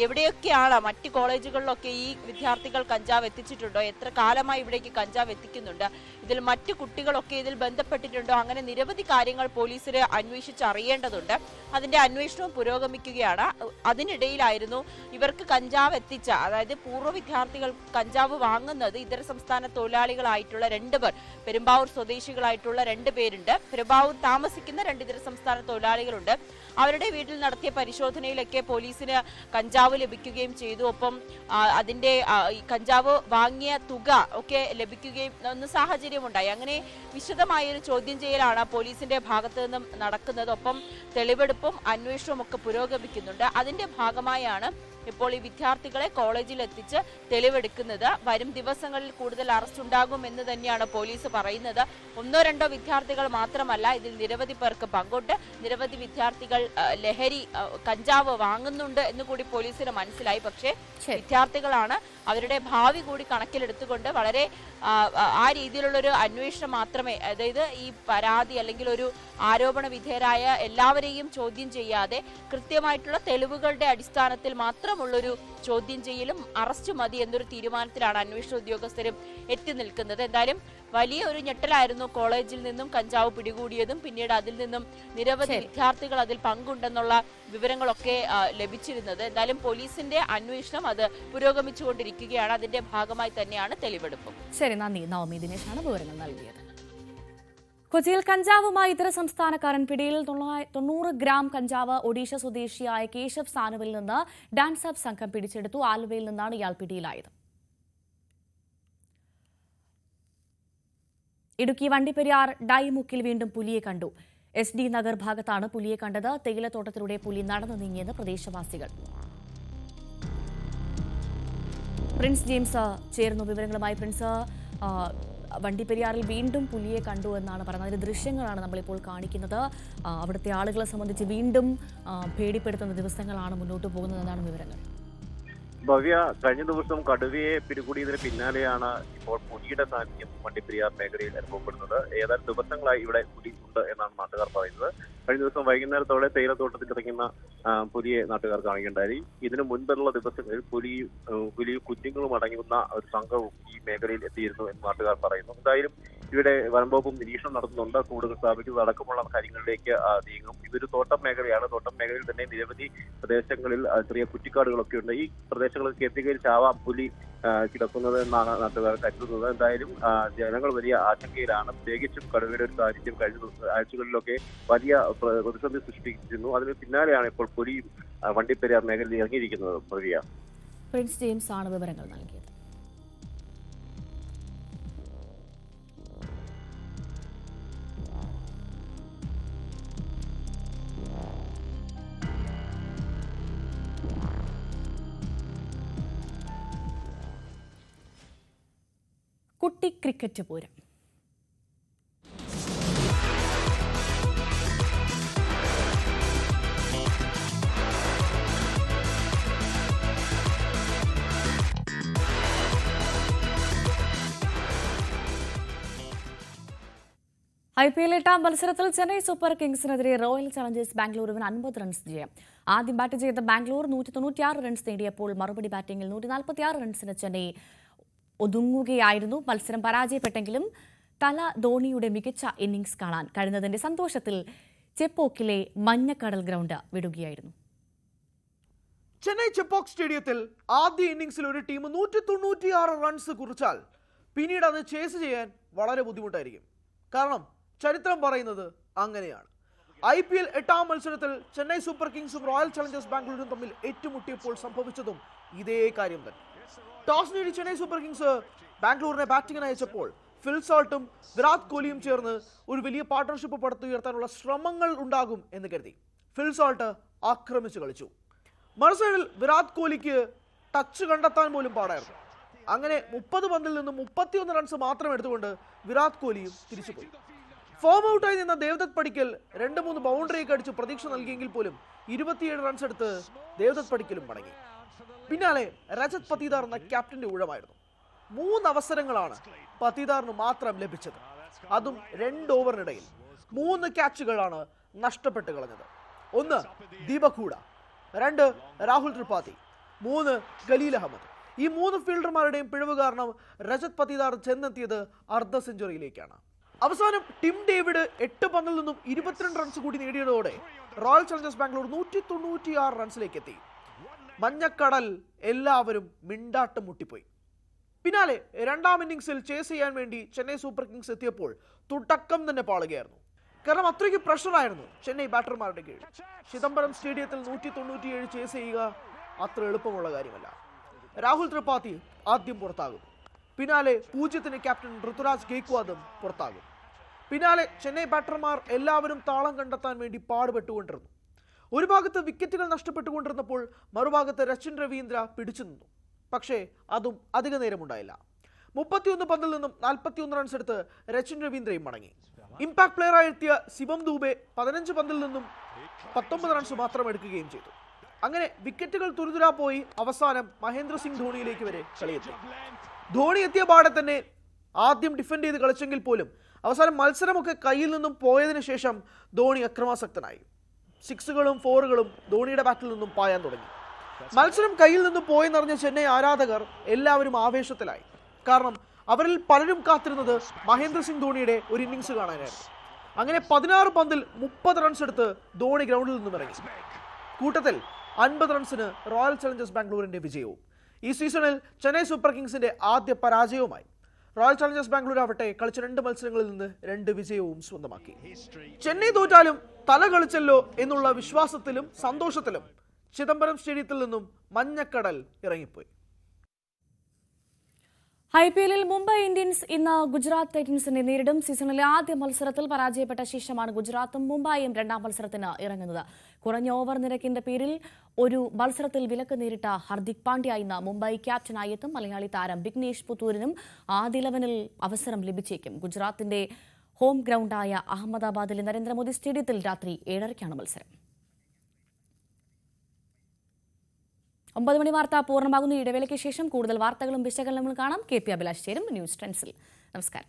എവിടെയൊക്കെയാണ് മറ്റ് കോളേജുകളിലൊക്കെ ഈ വിദ്യാർത്ഥികൾ കഞ്ചാവ് എത്തിച്ചിട്ടുണ്ടോ, എത്ര കാലമായി ഇവിടേക്ക് കഞ്ചാവ് എത്തിക്കുന്നുണ്ട്, ഇതിൽ മറ്റു കുട്ടികളൊക്കെ ഇതിൽ ബന്ധപ്പെട്ടിട്ടുണ്ടോ, അങ്ങനെ നിരവധി കാര്യങ്ങൾ പോലീസിന് അന്വേഷിച്ചറിയേണ്ടതുണ്ട്. അതിന്റെ അന്വേഷണവും പുരോഗമിക്കുകയാണ്. അതിനിടയിലായിരുന്നു ഇവർക്ക് കഞ്ചാവ് എത്തിച്ച, അതായത് പൂർവ്വ വിദ്യാർത്ഥികൾ കഞ്ചാവ് വാങ്ങുന്നത് ഇതര സംസ്ഥാന തൊഴിലാളികളായിട്ടുള്ള 2 പേർ, പെരുമ്പാവൂർ സ്വദേശികളായിട്ടുള്ള 2 പേരുണ്ട്. പെരുമ്പാവൂർ താമസിക്കുന്ന 2 ഇതര സംസ്ഥാന തൊഴിലാളികളുണ്ട്. അവരുടെ വീട്ടിൽ നടത്തിയ പരിശോധനയിലൊക്കെ പോലീസിന് കഞ്ചാവ് ലഭിക്കുകയും ചെയ്തു. ഒപ്പം അതിന്റെ കഞ്ചാവ് വാങ്ങിയ തുക ഒക്കെ ലഭിക്കുകയും എന്ന സാഹചര്യമുണ്ടായി. അങ്ങനെ വിശദമായൊരു ചോദ്യം ചെയ്യലാണ് പോലീസിന്റെ ഭാഗത്തു നിന്നും നടക്കുന്നത്. ഒപ്പം തെളിവെടുപ്പും അന്വേഷണവും ഒക്കെ പുരോഗമിക്കുന്നുണ്ട്. അതിന്റെ ഭാഗമായാണ് ഇപ്പോൾ ഈ വിദ്യാർത്ഥികളെ കോളേജിൽ എത്തിച്ച് തെളിവെടുക്കുന്നത്. വരും ദിവസങ്ങളിൽ കൂടുതൽ അറസ്റ്റ് ഉണ്ടാകുമെന്ന് തന്നെയാണ് പോലീസ് പറയുന്നത്. 1-2 വിദ്യാർത്ഥികൾ മാത്രമല്ല, ഇതിൽ നിരവധി പേർക്ക് പങ്കുണ്ട്. നിരവധി വിദ്യാർത്ഥികൾ കഞ്ചാവ് വാങ്ങുന്നുണ്ട് എന്ന് കൂടി പോലീസിന് മനസ്സിലായി. പക്ഷേ വിദ്യാർത്ഥികളാണ്, അവരുടെ ഭാവി കൂടി കണക്കിലെടുത്തുകൊണ്ട് വളരെ ആ രീതിയിലുള്ളൊരു അന്വേഷണം മാത്രമേ, അതായത് ഈ പരാതി അല്ലെങ്കിൽ ഒരു ആരോപണ വിധേയരായ എല്ലാവരെയും ചോദ്യം ചെയ്യാതെ കൃത്യമായിട്ടുള്ള തെളിവുകളുടെ അടിസ്ഥാനത്തിൽ മാത്രമുള്ളൊരു ചോദ്യം ചെയ്യലും അറസ്റ്റ് മതി എന്നൊരു തീരുമാനത്തിലാണ് അന്വേഷണ ഉദ്യോഗസ്ഥരും എത്തി നിൽക്കുന്നത്. എന്തായാലും വലിയ ഒരു ഞെട്ടലായിരുന്നു കോളേജിൽ നിന്നും കഞ്ചാവ് പിടികൂടിയതും പിന്നീട് അതിൽ നിന്നും നിരവധി വിദ്യാർത്ഥികൾ അതിൽ പങ്കുണ്ടെന്നുള്ള വിവരങ്ങളൊക്കെ ലഭിച്ചിരുന്നത്. എന്തായാലും പോലീസിന്റെ അന്വേഷണം അത് പുരോഗമിച്ചുകൊണ്ടിരിക്കുകയാണ്. അതിന്റെ ഭാഗമായി തന്നെയാണ് തെളിവെടുപ്പും. ശരി, നന്ദി നവമി ദിനേശാണ് വിവരങ്ങൾ നൽകിയത്. കൊച്ചിയിൽ കഞ്ചാവുമായി ഇതര സംസ്ഥാനക്കാരൻ പിടിയിൽ. 90 ഗ്രാം കഞ്ചാവ് ഒഡീഷ സ്വദേശിയായ കേശവ് സാനുവിൽ നിന്ന് ഡാൻസ് ഓഫ് സംഘം പിടിച്ചെടുത്തു. ആലുവയിൽ നിന്നാണ് ഇയാൾ പിടിയിലായത്. ഇടുക്കി വണ്ടിപ്പെരിയാർ ഡൈമുക്കിൽ വീണ്ടും പുലിയെ കണ്ടു. SD നഗർ ഭാഗത്താണ് പുലിയെ കണ്ടത്. തേയിലത്തോട്ടത്തിലൂടെ പുലി നടന്നു നീങ്ങിയെന്ന് പ്രദേശവാസികൾ. പ്രിൻസ് ജെയിംസ് ചേർന്നു വിവരങ്ങളുമായി. പ്രിൻസ്, വണ്ടിപ്പെരിയാറിൽ വീണ്ടും പുലിയെ കണ്ടു എന്നാണ് പറയുന്നത്. അതിന്റെ ദൃശ്യങ്ങളാണ് നമ്മളിപ്പോൾ കാണിക്കുന്നത്. അവിടുത്തെ ആളുകളെ സംബന്ധിച്ച് വീണ്ടും പേടിപ്പെടുത്തുന്ന ദിവസങ്ങളാണ് മുന്നോട്ട് പോകുന്നതെന്നാണ് വിവരങ്ങൾ. ഭവ്യ, കഴിഞ്ഞ ദിവസം കടുവയെ പിടികൂടിയതിന് പിന്നാലെയാണ് ഇപ്പോൾ പുലിയുടെ സാന്നിധ്യം വണ്ടിപ്പെരിയാർ മേഖലയിൽ അനുഭവപ്പെടുന്നത്. ഏതാനും ദിവസങ്ങളായി ഇവിടെ പുലി ഉണ്ട് എന്നാണ് നാട്ടുകാർ പറയുന്നത്. കഴിഞ്ഞ ദിവസം വൈകുന്നേരത്തോടെ തേയിലത്തോട്ടത്തിൽ ഇറങ്ങുന്ന പുലിയെ നാട്ടുകാർ കാണുകയുണ്ടായി. ഇതിനു മുൻപുള്ള ദിവസങ്ങളിൽ പുലി കുഞ്ഞുങ്ങളും അടങ്ങുന്ന ഒരു സംഘവും ഈ മേഖലയിൽ എത്തിയിരുന്നു എന്ന് നാട്ടുകാർ പറയുന്നു. എന്തായാലും ഇവിടെ വനംവകുപ്പും നിരീക്ഷണം നടത്തുന്നുണ്ട്. കൂടുതൽ സ്ഥാപിക്കുന്നത് അടക്കമുള്ള കാര്യങ്ങളിലേക്ക് നീങ്ങും. ഇതൊരു തോട്ടം മേഖലയാണ്. തോട്ടം മേഖലയിൽ തന്നെ നിരവധി പ്രദേശങ്ങളിൽ ചെറിയ കുറ്റിക്കാടുകളൊക്കെ ഉണ്ട്. ഈ പ്രദേശങ്ങളിൽ കേന്ദ്രീകരിച്ചാവാം പുലി കിടക്കുന്നത് എന്നാണ് നാട്ടുകാർ കരുതുന്നത്. എന്തായാലും ജനങ്ങൾ വലിയ ആശങ്കയിലാണ്. പ്രത്യേകിച്ചും കടുവയുടെ ഒരു സാന്നിധ്യം കഴിഞ്ഞ ആഴ്ചകളിലൊക്കെ വലിയ പ്രതിസന്ധി സൃഷ്ടിച്ചിരുന്നു. അതിന് പിന്നാലെയാണ് ഇപ്പോൾ പുലി വണ്ടിപ്പെരിയാർ മേഖലയിൽ ഇറങ്ങിയിരിക്കുന്നത്. പ്രിൻസ് ജെയിംസ് ആണ് വിവരങ്ങൾ നൽകിയത്. കുട്ടി ക്രിക്കറ്റ് പൂരം. IPL 8ാം മത്സരത്തിൽ ചെന്നൈ സൂപ്പർ കിങ്സിനെതിരെ റോയൽ ചലഞ്ചേഴ്സ് ബാംഗ്ലൂരിന് 50 റൺസ് ജയം. ആദ്യം ബാറ്റ് ചെയ്ത ബാംഗ്ലൂർ 196 റൺസ് നേടിയപ്പോൾ മറുപടി ബാറ്റിംഗിൽ 146 റൺസിന് ചെന്നൈ ഒതുങ്ങുകയായിരുന്നു. മത്സരം പരാജയപ്പെട്ടെങ്കിലും തല ധോണിയുടെ മികച്ച ഇന്നിംഗ്സ് കാണാൻ കഴിഞ്ഞതിന്റെ സന്തോഷത്തിൽ ചെപ്പോക്കിലെ മഞ്ഞക്കടൽ ഗ്രൗണ്ട് വിടുകയായിരുന്നു. ചെന്നൈ ചെപ്പോക്ക് സ്റ്റേഡിയത്തിൽ ആദ്യ ഇന്നിംഗ്സിൽ ഒരു ടീം 196 റൺസ് കുറിച്ചാൽ പിന്നീട് അത് ചേസ് ചെയ്യാൻ വളരെ ബുദ്ധിമുട്ടായിരിക്കും. കാരണം ചരിത്രം പറയുന്നത് അങ്ങനെയാണ്. IPL 8ാം മത്സരത്തിൽ ചെന്നൈ സൂപ്പർ കിങ്സും റോയൽ ചലഞ്ചേഴ്സ് ബാംഗ്ലൂരും തമ്മിൽ ഏറ്റുമുട്ടിയപ്പോൾ സംഭവിച്ചതും ഇതേ കാര്യം തന്നെ. ടോസ് നേടി ചെന്നൈ സൂപ്പർ കിങ്സ് ബാംഗ്ലൂരിനെ ബാറ്റിംഗിന് അയച്ചപ്പോൾ ഫിൽ സോൾട്ടും വിരാട് കോഹ്ലിയും ചേർന്ന് ഒരു വലിയ പാർട്ണർഷിപ്പ് പടുത്തുയർത്താനുള്ള ശ്രമങ്ങൾ ഉണ്ടാകും എന്ന് കരുതി ഫിൽ സോൾട്ട് ആക്രമിച്ചു കളിച്ചു. മറുസൈഡിൽ വിരാട് കോഹ്ലിക്ക് ടച്ച് കണ്ടെത്താൻ പോലും പാടായിരുന്നു. അങ്ങനെ 30 പന്തിൽ നിന്നും 31 റൺസ് മാത്രം എടുത്തുകൊണ്ട് വിരാട് കോഹ്ലിയും തിരിച്ചുപോയി. ഫോം ഔട്ടായി നിന്ന ദേവദത്ത് പടിക്കൽ 2-3 ബൗണ്ടറിയൊക്കെ അടിച്ച് പ്രതീക്ഷ നൽകിയെങ്കിൽ പോലും 27 റൺസ് എടുത്ത് ദേവദത്ത് പടിക്കലും മടങ്ങി. പിന്നാലെ രജത് പതീദാർ എന്ന ക്യാപ്റ്റന്റെ ഊഴമായിരുന്നു. 3 അവസരങ്ങളാണ് പതീദാറിന് മാത്രം ലഭിച്ചത്. അതും 2 ഓവറിനിടയിൽ 3 ക്യാച്ചുകളാണ് നഷ്ടപ്പെട്ട് കളഞ്ഞത്. 1 ദീപക് ഹൂഡ, 2 രാഹുൽ ത്രിപാഠി, 3 ഖലീൽ അഹമ്മദ്. ഈ 3 ഫീൽഡർമാരുടെയും പിഴവ് കാരണം രജത് പതീദാർ ചെന്നെത്തിയത് അർദ്ധ സെഞ്ചുറിയിലേക്കാണ്. അവസാനം ടിം ഡേവിഡ് 8 പന്തിൽ നിന്നും 22 റൺസ് കൂടി നേടിയതോടെ റോയൽ ചലഞ്ചേഴ്സ് ബാംഗ്ലൂർ 196 റൺസിലേക്ക് എത്തി. മഞ്ഞക്കടൽ എല്ലാവരും മിണ്ടാട്ടം മുട്ടിപ്പോയി. പിന്നാലെ 2ാം ഇന്നിംഗ്സിൽ ചേസ് ചെയ്യാൻ വേണ്ടി ചെന്നൈ സൂപ്പർ കിങ്സ് എത്തിയപ്പോൾ തുടക്കം തന്നെ പാളുകയായിരുന്നു. കാരണം അത്രയ്ക്ക് പ്രഷറായിരുന്നു ചെന്നൈ ബാറ്റർമാരുടെ കീഴിൽ. ചിദംബരം സ്റ്റേഡിയത്തിൽ 197 ചേസ് ചെയ്യുക അത്ര എളുപ്പമുള്ള കാര്യമല്ല. രാഹുൽ ത്രിപാഠി ആദ്യം പുറത്താകും. പിന്നാലെ 0-ന് ക്യാപ്റ്റൻ ഋതുരാജ് ഗെയ്ക്വാദും പുറത്താകും. പിന്നാലെ ചെന്നൈ ബാറ്റർമാർ എല്ലാവരും താളം കണ്ടെത്താൻ വേണ്ടി പാടുപെട്ടുകൊണ്ടിരുന്നു. ഒരു ഭാഗത്ത് വിക്കറ്റുകൾ നഷ്ടപ്പെട്ടുകൊണ്ടിരുന്നപ്പോൾ മറുഭാഗത്ത് രച്ചിൻ രവീന്ദ്ര പിടിച്ചു നിന്നു. പക്ഷേ അതും അധിക നേരമുണ്ടായില്ല. 31 പന്തിൽ നിന്നും 41 റൺസ് എടുത്ത് രച്ചിൻ രവീന്ദ്രയും മടങ്ങി. ഇമ്പാക്ട് പ്ലെയറായി എത്തിയ ശിവം ദൂബെ 15 പന്തിൽ നിന്നും 19 റൺസ് മാത്രം എടുക്കുകയും ചെയ്തു. അങ്ങനെ വിക്കറ്റുകൾ തുരുതുരാ പോയി അവസാനം മഹേന്ദ്ര സിംഗ് ധോണിയിലേക്ക് വരെ കളിയെത്തി. ധോണി എത്തിയ പാടെ തന്നെ ആദ്യം ഡിഫെൻഡ് ചെയ്ത് കളിച്ചെങ്കിൽ പോലും അവസാനം മത്സരമൊക്കെ കയ്യിൽ നിന്നും പോയതിനു ശേഷം ധോണി അക്രമാസക്തനായി. 6കളും 4കളും ധോണിയുടെ ബാറ്റിൽ നിന്നും പായാൻ തുടങ്ങി. മത്സരം കയ്യിൽ നിന്നും പോയെന്നറിഞ്ഞ ചെന്നൈ ആരാധകർ എല്ലാവരും ആവേശത്തിലായി. കാരണം അവരിൽ പലരും കാത്തിരുന്നത് മഹേന്ദ്ര സിംഗ് ധോണിയുടെ ഒരു ഇന്നിംഗ്സ് കാണാനായിരുന്നു. അങ്ങനെ 16 പന്തിൽ 30 റൺസ് എടുത്ത് ധോണി ഗ്രൗണ്ടിൽ നിന്നും ഇറങ്ങി. കൂട്ടത്തിൽ 50 റൺസിന് റോയൽ ചലഞ്ചേഴ്സ് ബാംഗ്ലൂരിന്റെ വിജയവും. ഈ സീസണിൽ ചെന്നൈ സൂപ്പർ കിങ്സിന്റെ ആദ്യ പരാജയവുമായി. റോയൽ ചലഞ്ചേഴ്സ് ബാംഗ്ലൂർ ആവട്ടെ കളിച്ച 2 മത്സരങ്ങളിൽ നിന്ന് 2 വിജയവും സ്വന്തമാക്കി. ചെന്നൈ തോറ്റാലും തല കളിച്ചല്ലോ എന്നുള്ള വിശ്വാസത്തിലും സന്തോഷത്തിലും ചിദംബരം സ്റ്റേഡിയത്തിൽ നിന്നും മഞ്ഞക്കടൽ ഇറങ്ങിപ്പോയി. IPL-ൽ മുംബൈ ഇന്ത്യൻസ് ഇന്ന് ഗുജറാത്ത് ടൈറ്റൻസിനെ നേരിടും. സീസണിലെ ആദ്യ മത്സരത്തിൽ പരാജയപ്പെട്ട ശേഷമാണ് ഗുജറാത്തും മുംബൈയും 2ാം മത്സരത്തിന് ഇറങ്ങുന്നത്. കുറഞ്ഞ ഓവർ നിരക്കിന്റെ പേരിൽ ഒരു മത്സരത്തിൽ വിലക്ക് നേരിട്ട ഹർദിക് പാണ്ഡ്യ ഇന്ന് മുംബൈ ക്യാപ്റ്റനായി എത്തും. മലയാളി താരം വിഘ്നേഷ് പുത്തൂരിനും ആദ്യ 11-ൽ അവസരം ലഭിച്ചേക്കും. ഗുജറാത്തിന്റെ ഹോം ഗ്രൗണ്ടായ അഹമ്മദാബാദിലെ നരേന്ദ്രമോദി സ്റ്റേഡിയത്തിൽ രാത്രി 7:30-ക്കാണ് മത്സരം. 9 മണി വാർത്ത പൂർണ്ണമാകുന്നു. ഇടവേളയ്ക്ക് ശേഷം കൂടുതൽ വാർത്തകളും വിശകലനങ്ങളും കാണാം. KP അഭിലാഷ് ചേരും ന്യൂസ് ട്രെൻഡ്സിൽ. നമസ്കാരം.